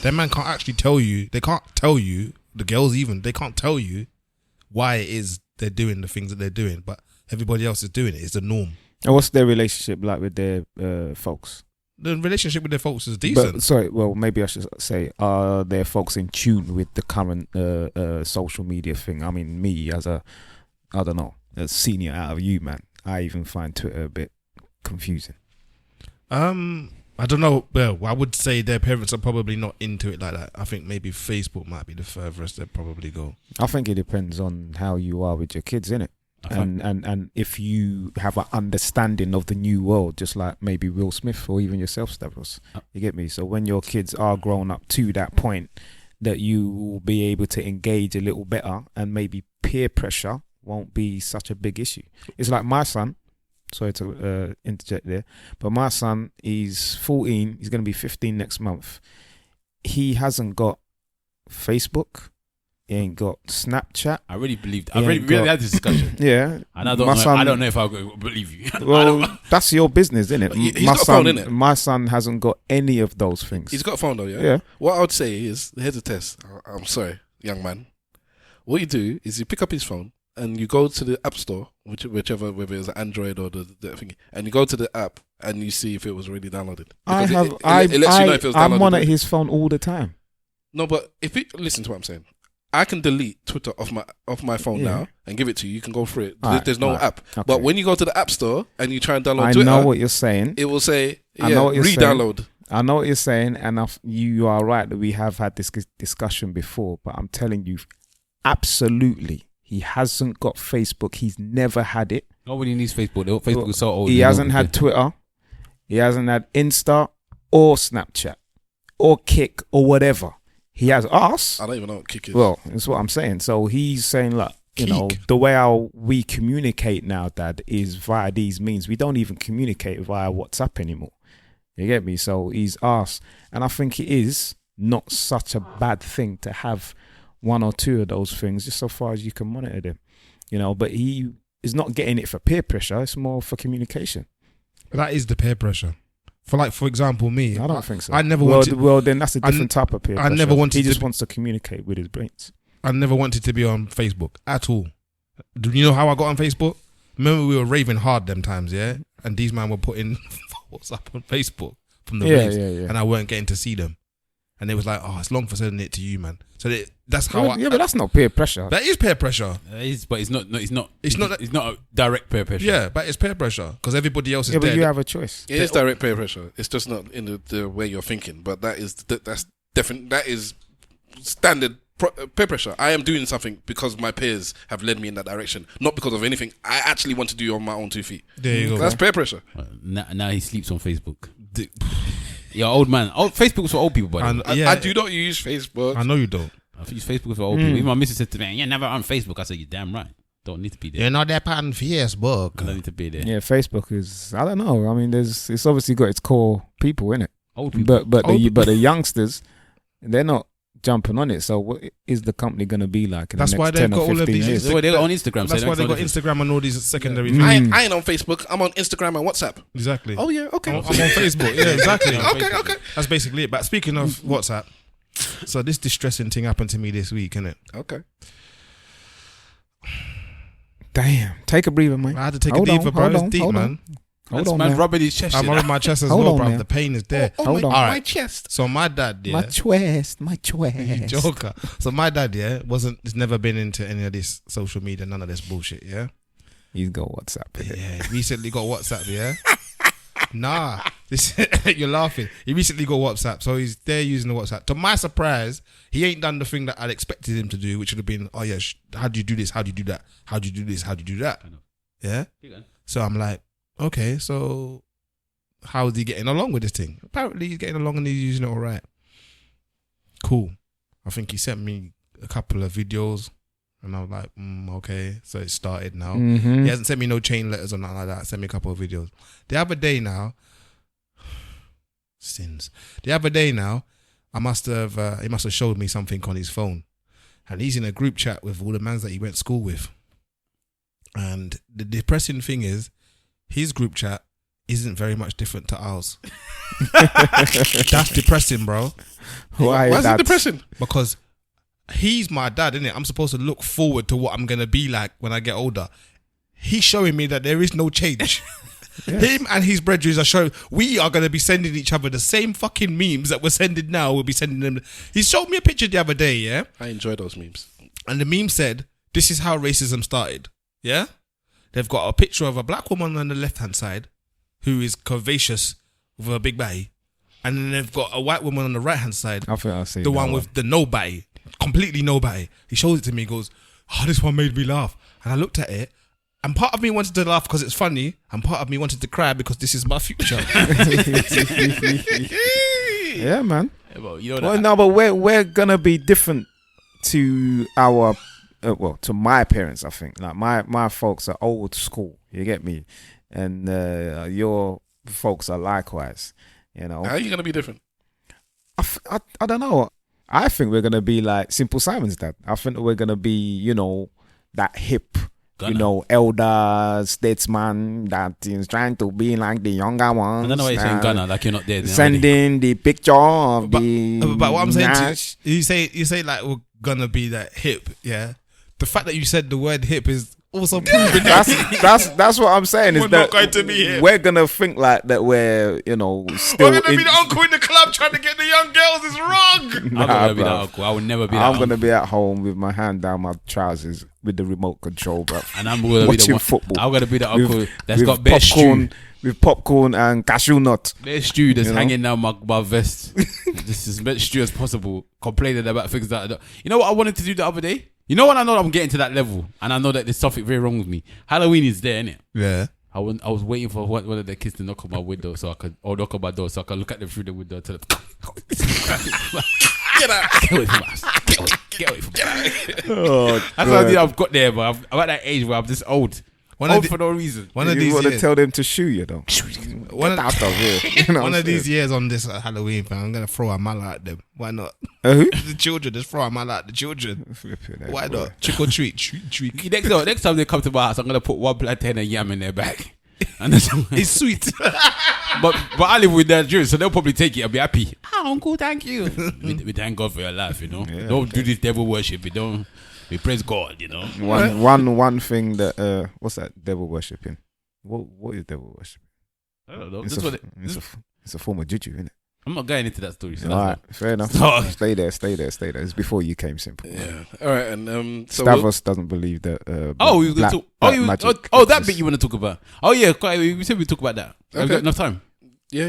That man can't actually tell you. They can't tell you, the girls even, they can't tell you why it is they're doing the things that they're doing. But everybody else is doing it. It's the norm. And what's their relationship like with their folks? The relationship with their folks is decent. But, sorry, well, maybe I should say, are their folks in tune with the current social media thing? I mean, me as a senior out of you, man, I even find Twitter a bit confusing. I don't know. Well, I would say their parents are probably not into it like that. I think maybe Facebook might be the furthest they'd probably go. I think it depends on how you are with your kids, innit? And if you have an understanding of the new world, just like maybe Will Smith or even yourself, Stavros, you get me? So when your kids are grown up to that point, that you will be able to engage a little better, and maybe peer pressure won't be such a big issue. It's like my son. Sorry to interject there, but my son, he's 14. He's going to be 15 next month. He hasn't got Facebook. He ain't got Snapchat. I really believed. I really had this discussion. Yeah, and I don't know if I believe you. Well, that's your business, isn't it? He's got a phone, innit? My son hasn't got any of those things. He's got a phone though, yeah? Yeah. What I would say is, here's a test. I'm sorry, young man. What you do is you pick up his phone and you go to the app store, whichever, whether it's Android or the thing, and you go to the app and you see if it was already downloaded. Because it lets you know if it was downloaded. I'm on his phone all the time. No, but listen to what I'm saying. I can delete Twitter off my phone now and give it to you. You can go through it. There's no app. Okay. But when you go to the app store and you try and download Twitter, I know what you're saying. It will say, re-download. I know what you're saying, and you are right that we have had this discussion before, but I'm telling you, absolutely, he hasn't got Facebook. He's never had it. Nobody needs Facebook. Facebook is so old. He hasn't had Twitter. He hasn't had Insta or Snapchat or Kick or whatever. He has us. I don't even know what Kick is. Well, that's what I'm saying. So he's saying, look, the way we communicate now, Dad, is via these means. We don't even communicate via WhatsApp anymore. You get me? So he's us. And I think it is not such a bad thing to have one or two of those things, just so far as you can monitor them. But he is not getting it for peer pressure. It's more for communication. That is the peer pressure. For example, me. I don't think so. I never wanted. Well, then that's a different type of peer pressure. I never wanted. He just wants to communicate with his brains. I never wanted to be on Facebook at all. Do you know how I got on Facebook? Remember we were raving hard them times, yeah? And these men were putting WhatsApp on Facebook from the raves, and I weren't getting to see them. And they was like, "Oh, it's long for sending it to you, man." So that's how. But that's not peer pressure. That is peer pressure. But it's not. It's not a direct peer pressure. Yeah, but it's peer pressure because everybody else is but there. you have a choice. It is direct peer pressure. It's just not in the way you're thinking. But that's definitely that is standard peer pressure. I am doing something because my peers have led me in that direction, not because of anything I actually want to do on my own 2 feet. There you go. That's peer pressure. Now he sleeps on Facebook. You're old man. Facebook's for old people, buddy. I do not use Facebook. I know you don't. I use Facebook for old people. Even my missus said to me, "You're never on Facebook." I said, "You're damn right. Don't need to be there. You're not that part on Facebook. I don't need to be there." Yeah, Facebook is. I don't know. I mean, it's obviously got its core people in it. Old people. But the youngsters, they're not jumping on it. So what is the company going to be like in the next 10 or 15 years? That's why they got on Instagram. That's why they got Instagram and all these secondary things. I ain't on Facebook. I'm on Instagram and WhatsApp. Exactly. Oh yeah, okay. I'm on Facebook. Yeah, exactly. Okay. That's basically it. But speaking of WhatsApp, so this distressing thing happened to me this week, innit? Okay. Damn. Take a breather, man. I had to take a deeper, bro. It's deep, man. Hold on, man. man. Rubbing his chest. I'm rubbing my chest as well, bro. The pain is there. Hold on. My chest. So my dad, yeah. My chest. You joker. So my dad, yeah, he's never been into any of this social media, none of this bullshit, yeah. He's got WhatsApp. Yeah, he recently got WhatsApp, yeah. Nah, you're laughing. He recently got WhatsApp, so he's there using the WhatsApp. To my surprise, he ain't done the thing that I'd expected him to do, which would have been, oh yeah, how do you do this? How do you do that? How do you do this? How do you do that? Yeah. So I'm like, okay, so how is he getting along with this thing? Apparently he's getting along and he's using it all right. Cool. I think he sent me a couple of videos and I was like, okay, so it started now. Mm-hmm. He hasn't sent me no chain letters or nothing like that. Sent me a couple of videos. The other day now, he must have showed me something on his phone. And he's in a group chat with all the mans that he went to school with. And the depressing thing is, his group chat isn't very much different to ours. That's depressing, bro. Why is it that? depressing? Because he's my dad, innit? I'm supposed to look forward to what I'm gonna be like when I get older. He's showing me that there is no change. Him and his brethren are showing we are gonna be sending each other the same fucking memes that we're sending now. We'll be sending them. He showed me a picture the other day, yeah? I enjoy those memes. And the meme said, "This is how racism started." Yeah? They've got a picture of a black woman on the left-hand side who is curvaceous with a big body. And then they've got a white woman on the right-hand side. I think I'll see the one with the no body. Completely no body. He shows it to me, he goes, "Oh, this one made me laugh." And I looked at it, and part of me wanted to laugh because it's funny, and part of me wanted to cry because this is my future. Yeah, man. Yeah, but you know Well, that. no, but we're gonna be different to our, to my parents. I think like my folks are old school. You get me, and your folks are likewise. You know, How are you gonna be different? I don't know. I think we're gonna be like Simple Simon's dad. I think we're gonna be, that hip, Gunner. elder statesman that is trying to be like the younger ones. I don't know why you're saying Ghana like you're not there. Sending the picture of the. But what I'm saying to Nash. you say like we're gonna be that hip, yeah. The fact that you said the word hip is also proving That's what I'm saying. Is We're that not going to be hip. we're gonna think like that we're still. we're gonna be the uncle in the club trying to get the young girls. It's wrong. I'm not gonna be that bruv. uncle. I will never be that I'm uncle. gonna be at home with my hand down my trousers with the remote control, bro. And I'm gonna be the Watching one. football. I'm gonna be the uncle that's with got bare stew. popcorn, with popcorn and cashew nut. Bare stew that's You know? hanging down my vest. Just as much stew as possible. Complaining about things that I don't. You know what I wanted to do the other day? You know when I know I'm getting to that level and I know that there's something very wrong with me. Halloween is there, innit? Yeah. I was waiting for one of the kids to knock on my window or knock on my door so I could look at them through the window and tell them, get out, get away from us, get away from us. Oh, That's how I've got there, but I'm at that age where I'm just old. Old for no reason. One of you these want to years, tell them to shoot you though. one Get of, out of here. You know one what of I'm these years on this Halloween, man, I'm gonna throw a mala at them. Why not? saying? Who? The children, just throw a mala at the children. Flipping heck, Why boy. not? Trick or treat, treat. Next time they come to my house, I'm gonna put one plantain and yam in their bag. And that's, It's sweet. but I live with Nigerians, so they'll probably take it and be happy. Ah, uncle, thank you. we thank God for your life, Yeah, don't do this devil worship. We praise God, One thing that what's that devil worshipping? What is devil worshipping? I don't know. It's a form of juju, isn't it? I'm not going into that story. So All right, fair enough. So- Stay there. It's before you came, Simple. Yeah. All right. And so Stavros doesn't believe that. Oh, you black, talk. black magic Oh, that exists. bit you want to talk about? Oh yeah, we said we talk about that. Have we got enough time? yeah.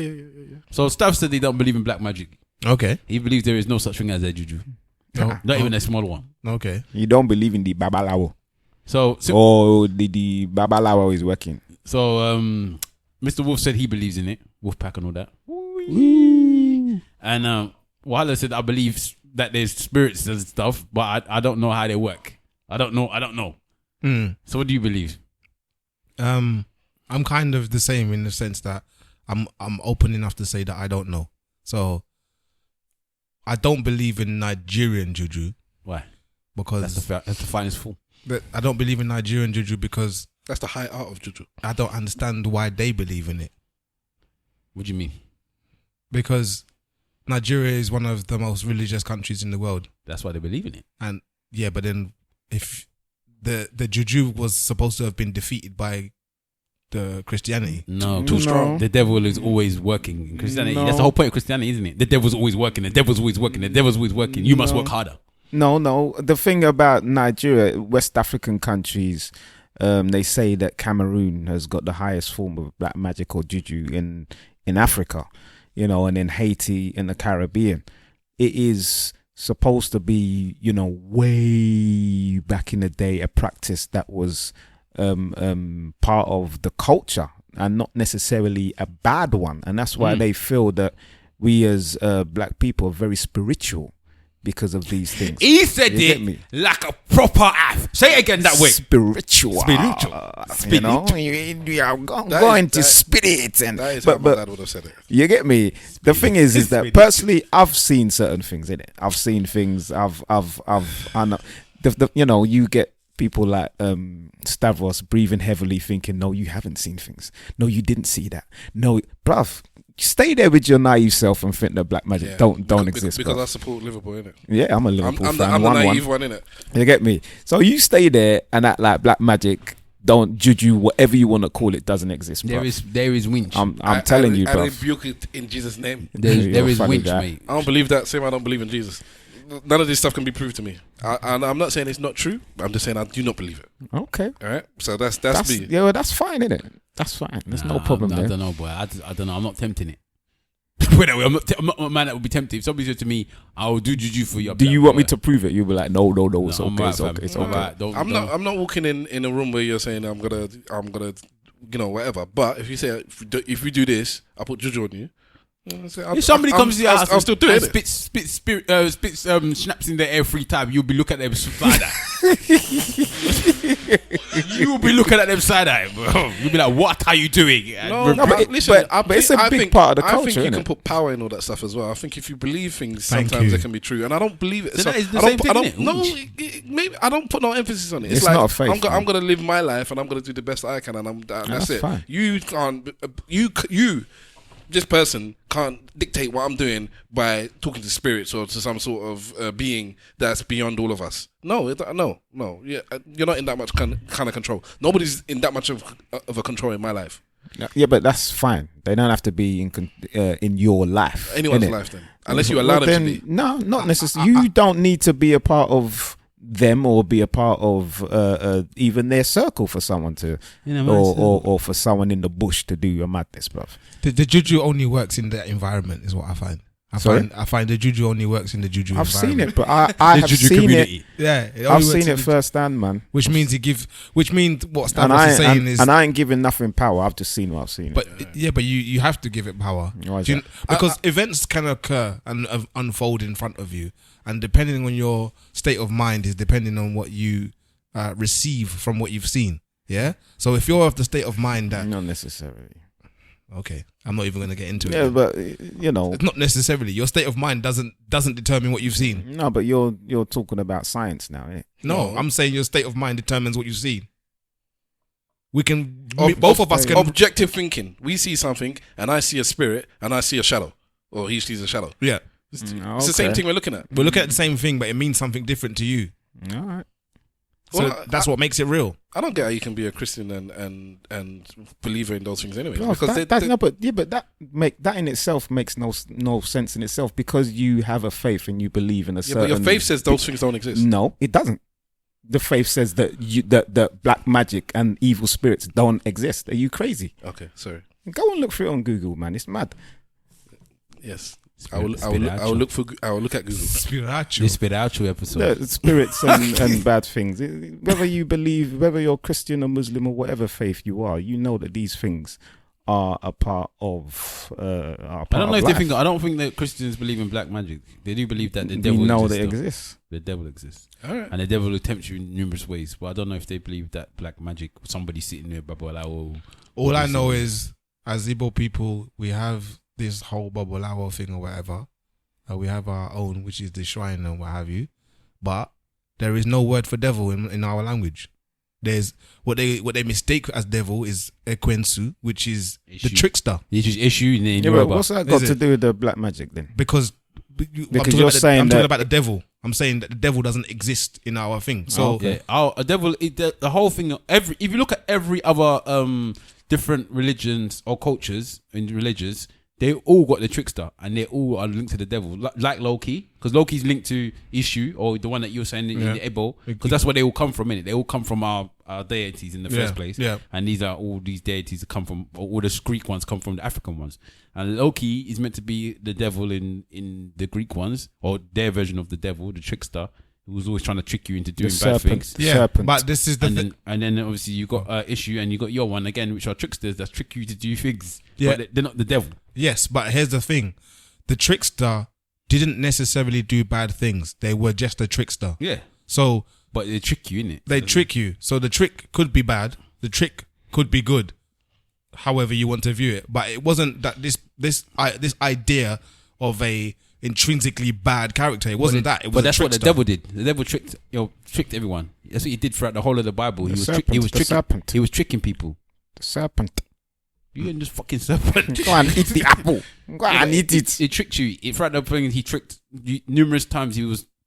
So Stav said he don't believe in black magic. Okay. He believes there is no such thing as a juju, not even a small one. Okay. You don't believe in the babalawo. So The babalawo is working. Mr. Wolf said he believes in it, Wolfpack and all that. And Wahala said I believe that there's spirits and stuff, but I don't know how they work. I don't know. So what do you believe? I'm kind of the same in the sense that I'm open enough to say that I don't know. So I don't believe in Nigerian juju. Why? Because That's the finest form. I don't believe in Nigerian juju because That's the high art of juju. I don't understand why they believe in it. What do you mean? Because Nigeria is one of the most religious countries in the world. That's why they believe in it. And yeah, but then if the juju was supposed to have been defeated by the Christianity. No, Too strong. The devil is always working in Christianity. No. That's the whole point of Christianity, isn't it? The devil's always working. The devil's always working. The devil's always working. You must No. work harder. No. The thing about Nigeria, West African countries, they say that Cameroon has got the highest form of black magic or juju in Africa, and in Haiti in the Caribbean. It is supposed to be, way back in the day, a practice that was part of the culture and not necessarily a bad one. And that's why they feel that we as black people are very spiritual because of these things. He said You get it me? like a proper aff. Say it again that way. Spiritual. Spiritual. You are That going is- to that- spirit. And, That is how my but dad would have said it. you get me? The thing is that personally, I've seen certain things in it. I've seen things. I know, you get people like Stavros breathing heavily, thinking, "No, you haven't seen things. No, you didn't see that. No, bruv, stay there with your naive self and think that black magic don't exist." Because bruv. I support Liverpool, innit? Yeah, I'm a Liverpool fan. I'm the naive one, innit? You get me? So you stay there and act like black magic, don't Juju, whatever you want to call it, doesn't exist, bro. There is winch. I'm telling you, bro. I rebuke it in Jesus' name. There is winch, mate. I don't believe that. Same, I don't believe in Jesus. None of this stuff can be proved to me. And I'm not saying it's not true. I'm just saying I do not believe it. Okay. All right. So that's me. Yeah, well, that's fine, isn't it? That's fine. There's no problem there. I don't know, boy. I don't know. I'm not tempting it. Wait, I'm not a man that would be tempted. If somebody said to me, "I'll do juju for you," do you want me to prove it? You'll be like, no, it's okay, right, it's okay, it's okay. Right, I'm not walking in a room where you're saying I'm gonna, whatever. But if you say if you do this, I'll put juju on you. If somebody comes to your house, I'll still do it. Spits snaps in the air 3 times. You'll be looking at them side eye. You'll be looking at them side eye, bro. You'll be like, "What are you doing?" No, but listen, but it's a big part of the culture. I think you can put power in all that stuff as well. I think if you believe things, sometimes they can be true, and I don't believe it. So that is the same thing, maybe I don't put no emphasis on it. It's like not a faith, I'm gonna live my life, and I'm gonna do the best I can, and that's it. Fine. You can't. You. This person can't dictate what I'm doing by talking to spirits or to some sort of being that's beyond all of us. No. Yeah, you're not in that much kind of control. Nobody's in that much of a control in my life. Yeah, but that's fine. They don't have to be in your life. Anyone's life, then, unless you allow them to be. No, not necessarily. You don't need to be a part of them or be a part of even their circle for someone to, or for someone in the bush to do your madness, bruv. The juju only works in that environment, is what I find. I find the juju only works in the juju I've environment. seen it, but I have juju seen community. it. Yeah, I've seen it firsthand, man. Which means what Stavros is saying is, and I ain't giving nothing power. I've just seen what I've seen. But but you have to give it power. Because events can occur and unfold in front of you, and depending on your state of mind is depending on what you receive from what you've seen. Yeah. So if you're of the state of mind that not necessarily. Okay, I'm not even going to get into it. Yeah, but it's not necessarily. Your state of mind doesn't determine what you've seen. No, but you're talking about science now, innit? No, I'm saying your state of mind determines what you've seen. We can both of us can objective thinking. We see something, and I see a spirit, and I see a shadow, or he sees a shadow. Yeah, it's the same thing we're looking at. We're looking at the same thing, but it means something different to you. All right. So that's what makes it real. I don't get how you can be a Christian and believer in those things anyway. No, because but that in itself makes no sense in itself, because you have a faith and you believe in a certain. But your faith says those things don't exist. No, it doesn't. The faith says that that black magic and evil spirits don't exist. Are you crazy? Okay, sorry. Go and look for it on Google, man. It's mad. Yes. I will look at Google. The spiritual episode. Yeah, spirits and bad things. Whether you believe, whether you're Christian or Muslim or whatever faith you are, you know that these things are a part of. I don't know if they think. I don't think that Christians believe in black magic. They do believe that the devil. We know they exist. The devil exists, right. And the devil will tempt you in numerous ways. But I don't know if they believe that black magic. Somebody sitting there, all I know is, as Igbo people, we have this whole Babalawo thing or whatever. We have our own, which is the shrine and what have you. But there is no word for devil in our language. There's what they mistake as devil is Ekwensu, which is the trickster. Which is issue in Yoruba. What's that got to do with the black magic then? Because you're saying I'm talking about the devil. I'm saying that the devil doesn't exist in our thing. So a devil. The whole thing. If you look at every other different religions or cultures and religions, they all got the trickster, and they all are linked to the devil, like Loki, because Loki's linked to Ishu, or the one that you're saying in the Ebo, because that's where they all come from, innit? They all come from our deities in the first place, and these are all these deities that come from, all the Greek ones come from the African ones, and Loki is meant to be the devil in the Greek ones, or their version of the devil, the trickster, who was always trying to trick you into doing bad things. Serpent. But this is and then obviously you got Issue, and you got your one again, which are tricksters that trick you to do things. Yeah. But they're not the devil. Yes, but here's the thing: the trickster didn't necessarily do bad things. They were just a trickster. Yeah. So, but they trick you, innit? They trick you. So the trick could be bad. The trick could be good. However you want to view it, but it wasn't that this idea of a intrinsically bad character. It wasn't that. It was but that's a what the devil did. The devil tricked everyone. That's what he did throughout the whole of the Bible. The He was serpent, serpent. He was tricking people. The serpent. You ain't just fucking serpent. Go and eat the apple. Go and eat it. He tricked you. Throughout the thing, he tricked you numerous times.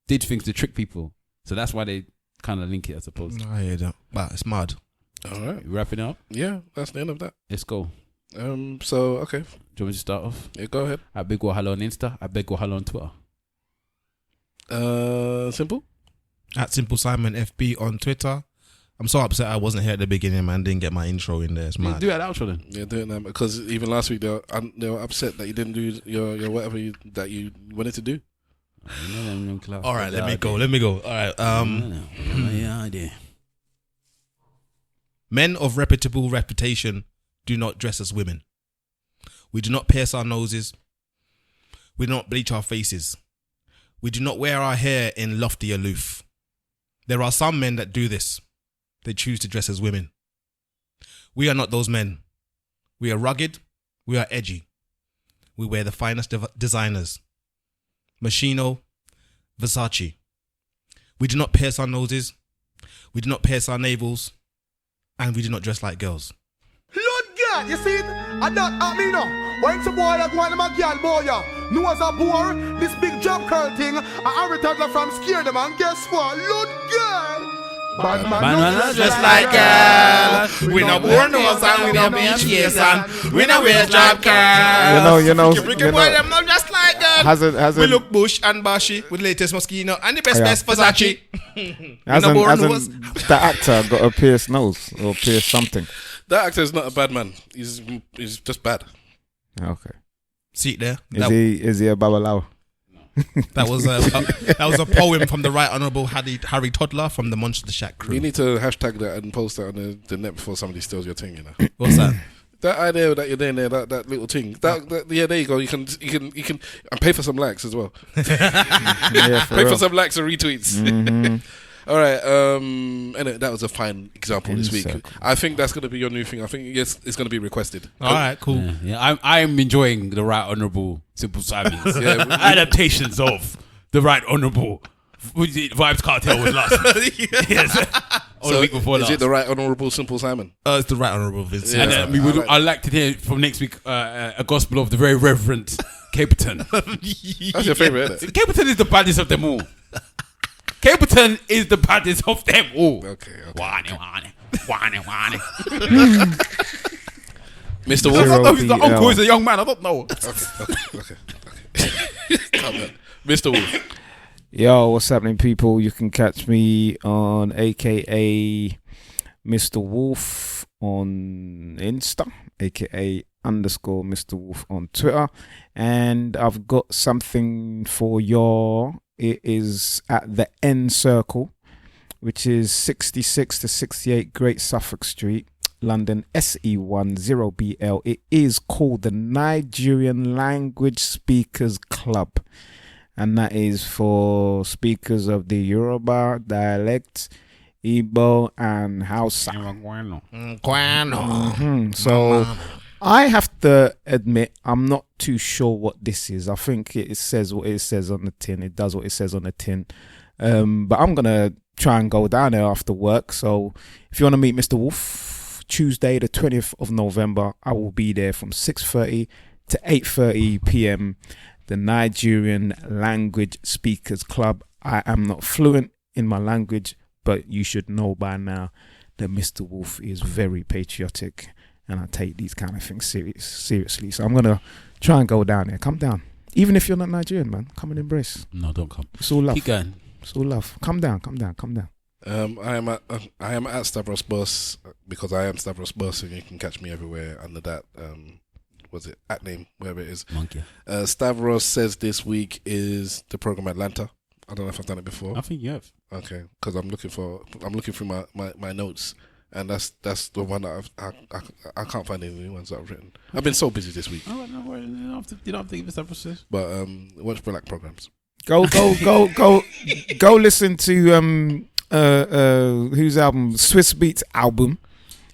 Did things to trick people. So that's why they kind of link it, I suppose. I hear that. But it's mad. All right. Wrapping up. Yeah, that's the end of that. Let's go. So okay. Do you want me to start off? Yeah, go ahead. At Big Or Hello on Insta. At Big Or Hello on Twitter. Simple. At Simple Simon FB on Twitter. I'm so upset I wasn't here at the beginning, man. Didn't get my intro in there. It's mad. Do it at outro then. Yeah, do it now because even last week they were upset that you didn't do your whatever that you wanted to do. All right, let me go. All right. Men of reputable reputation do not dress as women. We do not pierce our noses. We do not bleach our faces. We do not wear our hair in lofty aloof. There are some men that do this. They choose to dress as women. We are not those men. We are rugged. We are edgy. We wear the finest designers. Moschino, Versace. We do not pierce our noses. We do not pierce our navels. And we do not dress like girls. Lord God, you see it? I don't me no. When some boy that go on my girl boy, no as a bore, this big job curl thing, I every toddler from scare them and guess what? Lord God! Bad man not Just like girl. We no born nose and we no beach yes and we no wear job girl. You know. Boy, them not just like girl. Hasn't We look bush and bashy with latest Moschino and the best Versace. hasn't nose. the actor got a pierced nose or pierced something? That actor is not a bad man. He's just bad. Okay. See it there? Is he a babalawo? That was a poem from the Right Honourable Harry Toddler from the Monster Shack crew. You need to hashtag that and post that on the net before somebody steals your thing. You know. What's that? That idea that you're doing there, that little thing. Yeah, there you go. You can and pay for some likes as well. Yeah, Pay for some likes and retweets. Mm-hmm. All right. Anyway, that was a fine example this week. Circle. I think that's going to be your new thing. I think yes, it's going to be requested. All right, cool. Yeah, I'm enjoying the Right Honourable Simple Simon's Yeah, adaptations of the Right Honourable Vibes Cartel was last week. Yes. Or the week before is last. it the Right Honourable Simple Simon? It's the Right Honourable Vince. And Yeah. I'd like to hear from next week a gospel of the very Reverend Caperton. That's your favourite, isn't it? Caperton is the baddest of them all. Caperton is the baddest of them all. Okay. Whiny. Mr. I Wolf. don't know if he's the BL. uncle, he's a young man. I don't know. Okay. Calm down. Mr. Wolf. Yo, what's happening, people? You can catch me on AKA Mr. Wolf on Insta, AKA _ Mr. Wolf on Twitter. And I've got something for y'all. It is at the N Circle, which is 66 to 68 Great Suffolk Street, London, SE1 0BL. It is called the Nigerian Language Speakers Club. And that is for speakers of the Yoruba dialect, Igbo, and Hausa. So I have to admit, I'm not too sure what this is. I think it says what it says on the tin. It does what it says on the tin. But I'm going to try and go down there after work. So if you want to meet Mr. Wolf, Tuesday, the 20th of November, I will be there from 6:30 to 8:30 p.m. The Nigerian Language Speakers Club. I am not fluent in my language, but you should know by now that Mr. Wolf is very patriotic and I take these kind of things seriously. So I'm going to try and go down there. Come down. Even if you're not Nigerian, man, come and embrace. No, don't come. It's all love. Keep going. It's all love. Come down. I am at Stavros Boss because I am Stavros Boss, and you can catch me everywhere under that. Was it at name, wherever it is? Monkey. Stavros says this week is the program Atlanta. I don't know if I've done it before. I think you have. Okay, because I'm looking through my notes, and that's the one that I can't find any new ones that I've written. I've been so busy this week. Oh, no worries. You don't have to give us that process. But watch black programs. Go listen to whose album? Swiss Beats album.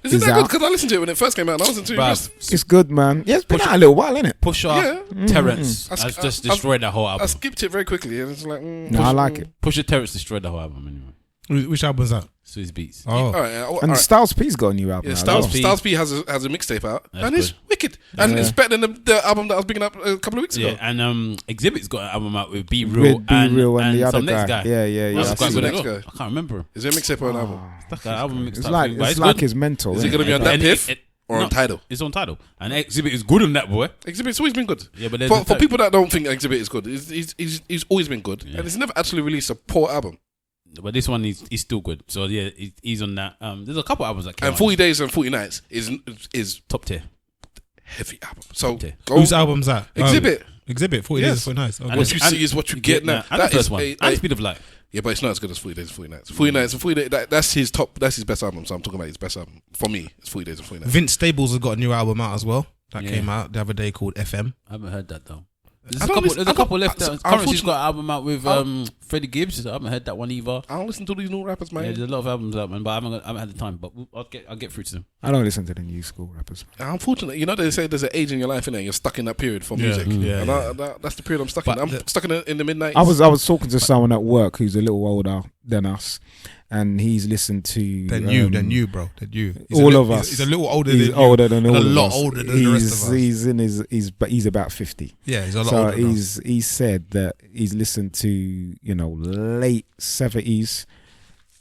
Is it that good? Because I listened to it when it first came out and I wasn't too impressed. It's good, man. Yeah, it's been out a little while, innit? Pusha Terrence has just destroyed that whole I album. skipped it very quickly and it's like... No, I like it. Pusha Terrence destroyed the whole album anyway. Which album's that? Swizz Beats. Oh, All right, And Styles P's got a new album. yeah, out Styles, as well. Styles P has a mixtape out, That's and it's good. wicked, and it's better than the album that I was picking up a couple of weeks Yeah, ago. and Exhibit's got an album out with Be Real With Be Real and the other some next guy. guy. Yeah. That's I quite see good the as next well. guy. I can't remember. Is it a mixtape or an album? That album mixed It's up like thing, but it's like good. his mentor. Is it innit? going to be on that And Piff or no, on Tidal? It's on Tidal. And Exhibit is good on that, boy. Exhibit's always been good. Yeah, but there's For a fact- people that don't think Exhibit is good, he's always been good, and he's never actually released a poor album. But this one is still good. So yeah, he's on that. There's a couple albums that came And out. 40 Days and 40 Nights is Top tier. heavy album. So Okay. go whose album's that? Exhibit. Exhibit. 40 Yes. Days for nice. Okay. And What you it's- see is what you You get now. And the That first is one. a- And Speed of Light. Yeah, but it's not as good as 40 Days and 40 Nights. 40 Nights and 40 Days, that's his top. That's his best album. So I'm talking about his best album. For me, it's 40 Days and 40 Nights. Vince Staples has got a new album out as well. That Yeah. came out the other day called FM. I haven't heard that though. I There's a don't couple, listen- there's I a couple don't- left. so- Currency's got unfortunately- an album out with Freddie Gibbs. I haven't heard that one either. I don't listen to these new rappers, man. Yeah, there's a lot of albums out, man, but I haven't had the time. But I'll get through to them. I don't listen to the new school rappers. Unfortunately, you know they say there's an age in your life, innit? You're stuck in that period for Yeah, music. yeah, And that's the period I'm stuck in. But I'm stuck in the mid-90s. I was talking to someone at work who's a little older than us, and he's listened to Then you, bro. Then you. all of us. He's a little older He's than older than and all a of lot us. older than the rest of us. He's in he's about 50. Yeah, he's a lot So older. now. he said that he's listened to late 70s,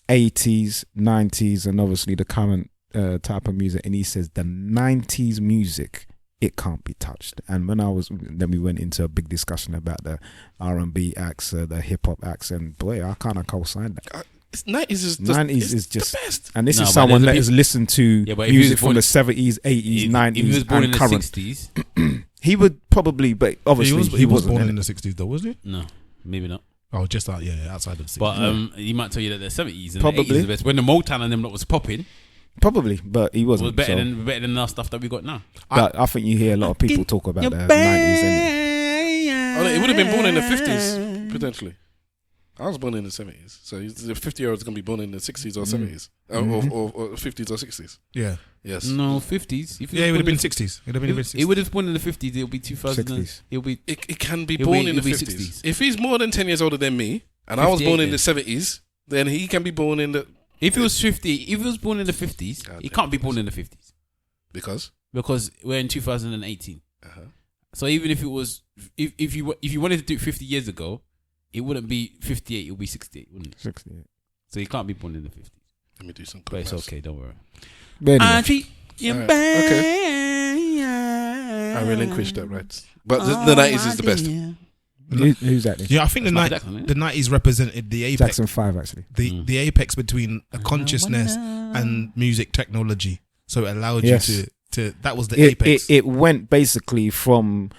80s, 90s, and obviously the current type of music. And he says the 90s music, it can't be touched. And then we went into a big discussion about the R&B acts, the hip hop acts, and boy, I kind of co-sign that. 90s is 90s is just the best. and this No, is but someone there's a that has listened to Yeah, but if he was music from born- the 70s, 80s, If 90s, he was born in and the current. 60s, He would probably, but obviously he was wasn't. born innit? in the 60s though, wasn't he? no, maybe not. Oh, just out, outside of the 60s. But he might tell you that the 70s and Probably. the 80s is the best. When the Motown and them lot was popping, Probably, but he it was wasn't. better so. than our stuff that we got now. But I think you hear a lot of people talk about the 90s, innit? Oh, no, he would have been born in the 50s, potentially. I was born in the 70s. So the 50-year-old is going to be born in the 60s or 70s. Or 50s or 60s. yeah. Yes. No, 50s. If Yeah, it would have been born 60s. It would have been in the- 60s. He would have born in the 50s. It'll be 2000. 60s. It'll be It can be He'll born be- in the he'll be 50s. 60s. If he's more than 10 years older than me, and I was 58 born in then. the 70s, then he can be born in the... if he was 50. If he was born in the 50s, God he damn. can't be born in the 50s Because? because we're in 2018. Uh-huh. So even if it was, if you wanted to do it 50 years ago, it wouldn't be 58. It would be 68, wouldn't it? 60. So he can't be born in the 50s. Let me do some But it's maths. okay. Don't worry. But anyway, treat you Alright, bad. I relinquished that right. But the 90s is the best. who's that? Yeah, I think That's Michael Jackson, isn't it? the 90s represented the apex. Jackson 5, actually. The apex between a consciousness and music technology. So it allowed Yes. you to that was the apex. It went basically from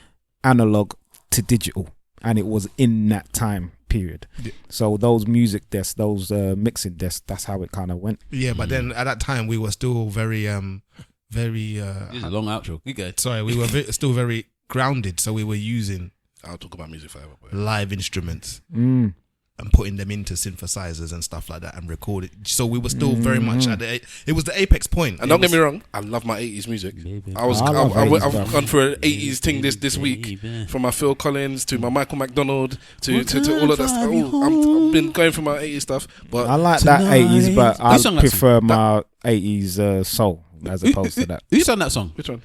analog to digital, and it was in that time period. Yeah. So those music desks, those mixing desks, that's how it kind of went. Yeah, but then at that time we were still very This is a long outro. You good? sorry, we were still very grounded, so we were using I'll talk about music forever. Boy. live instruments Mm. and putting them into synthesizers and stuff like that and recorded. So we were still very much at it was the apex point. And don't get me wrong, I love my 80s music. I love 80s I've stuff. gone for an 80s thing this week. From my Phil Collins to my Michael McDonald to all of that stuff. I've been going for my 80s stuff. But I like that 80s, but I Who sung that prefer my 80s soul as opposed to that. Who sang that song? which one?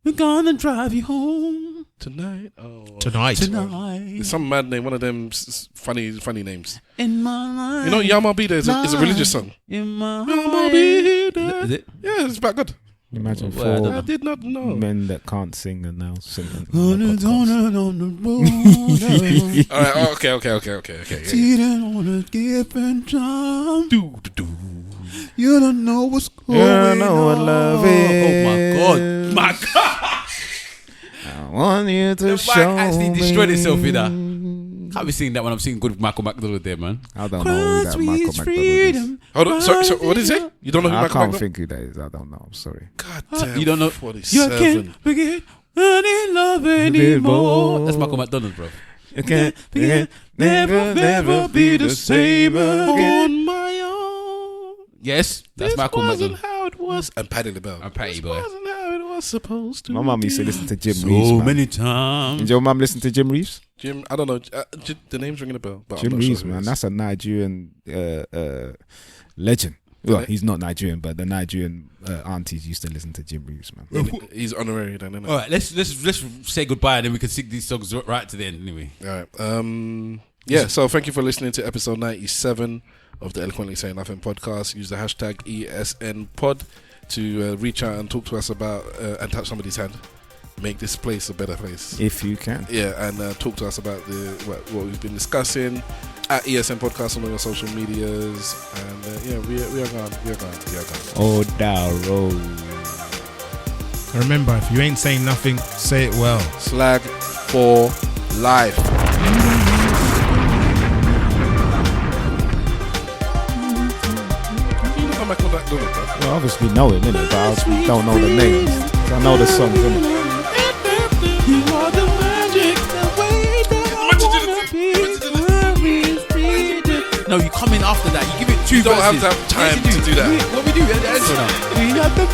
We're gonna drive you home Tonight? Oh. tonight. It's some mad name, one of them funny names. In my life. You know, Yama Be There is a religious song. In my Yama Be There. Is it? Yeah, it's about good. Imagine Well, I don't four know. I did not know. men that can't sing and now singing. On on the the podcast. on the road. All right, okay. Yeah. Cheating on a different time. You don't know what's going You don't know what love is. Oh my god. I want you to The show mic actually destroyed me. itself, Can't be singing that when I'm singing good Michael McDonald there, man. I don't know who that Michael McDonald is. Hold on, so what did he say? You don't know who I Michael can't McDonald? think who that is. I don't know. I'm sorry. God damn. You don't know. 47. You can't forget any love anymore. That's Michael McDonald, bro. You can't never be the same again. On my own. Yes, that's This Michael wasn't McDonald. how it was. And Paddy LaBelle. And Patty This Boy. wasn't how it are supposed to. My mum used to listen to Jim So Reeves. Man. many times. Did your mum listen to Jim Reeves? Jim, I don't know. The name's ringing a bell. But Jim I'm not Reeves, sure who it man. is. That's a Nigerian legend. Well, he's not Nigerian, but the Nigerian aunties used to listen to Jim Reeves, man. He's honorary then, isn't it? All right, let's say goodbye, and then we can sing these songs right to the end. Anyway, All right. Yeah. So thank you for listening to episode 97 of the Eloquently Saying Nothing podcast. Use the hashtag ESNpod to reach out and talk to us about and touch somebody's hand. Make this place a better place. If you can. Yeah, and talk to us about what we've been discussing at ESN Podcast on all your social medias. And yeah, we are gone. Oh, Daro. Remember, if you ain't saying nothing, say it well. Slag for life. Come back on that door, bro. Well, obviously know him, innit? But I don't know the names. I know the songs, innit? no, you come in after that. You give it two. You don't have verses. to have time to do that. What we do? We got the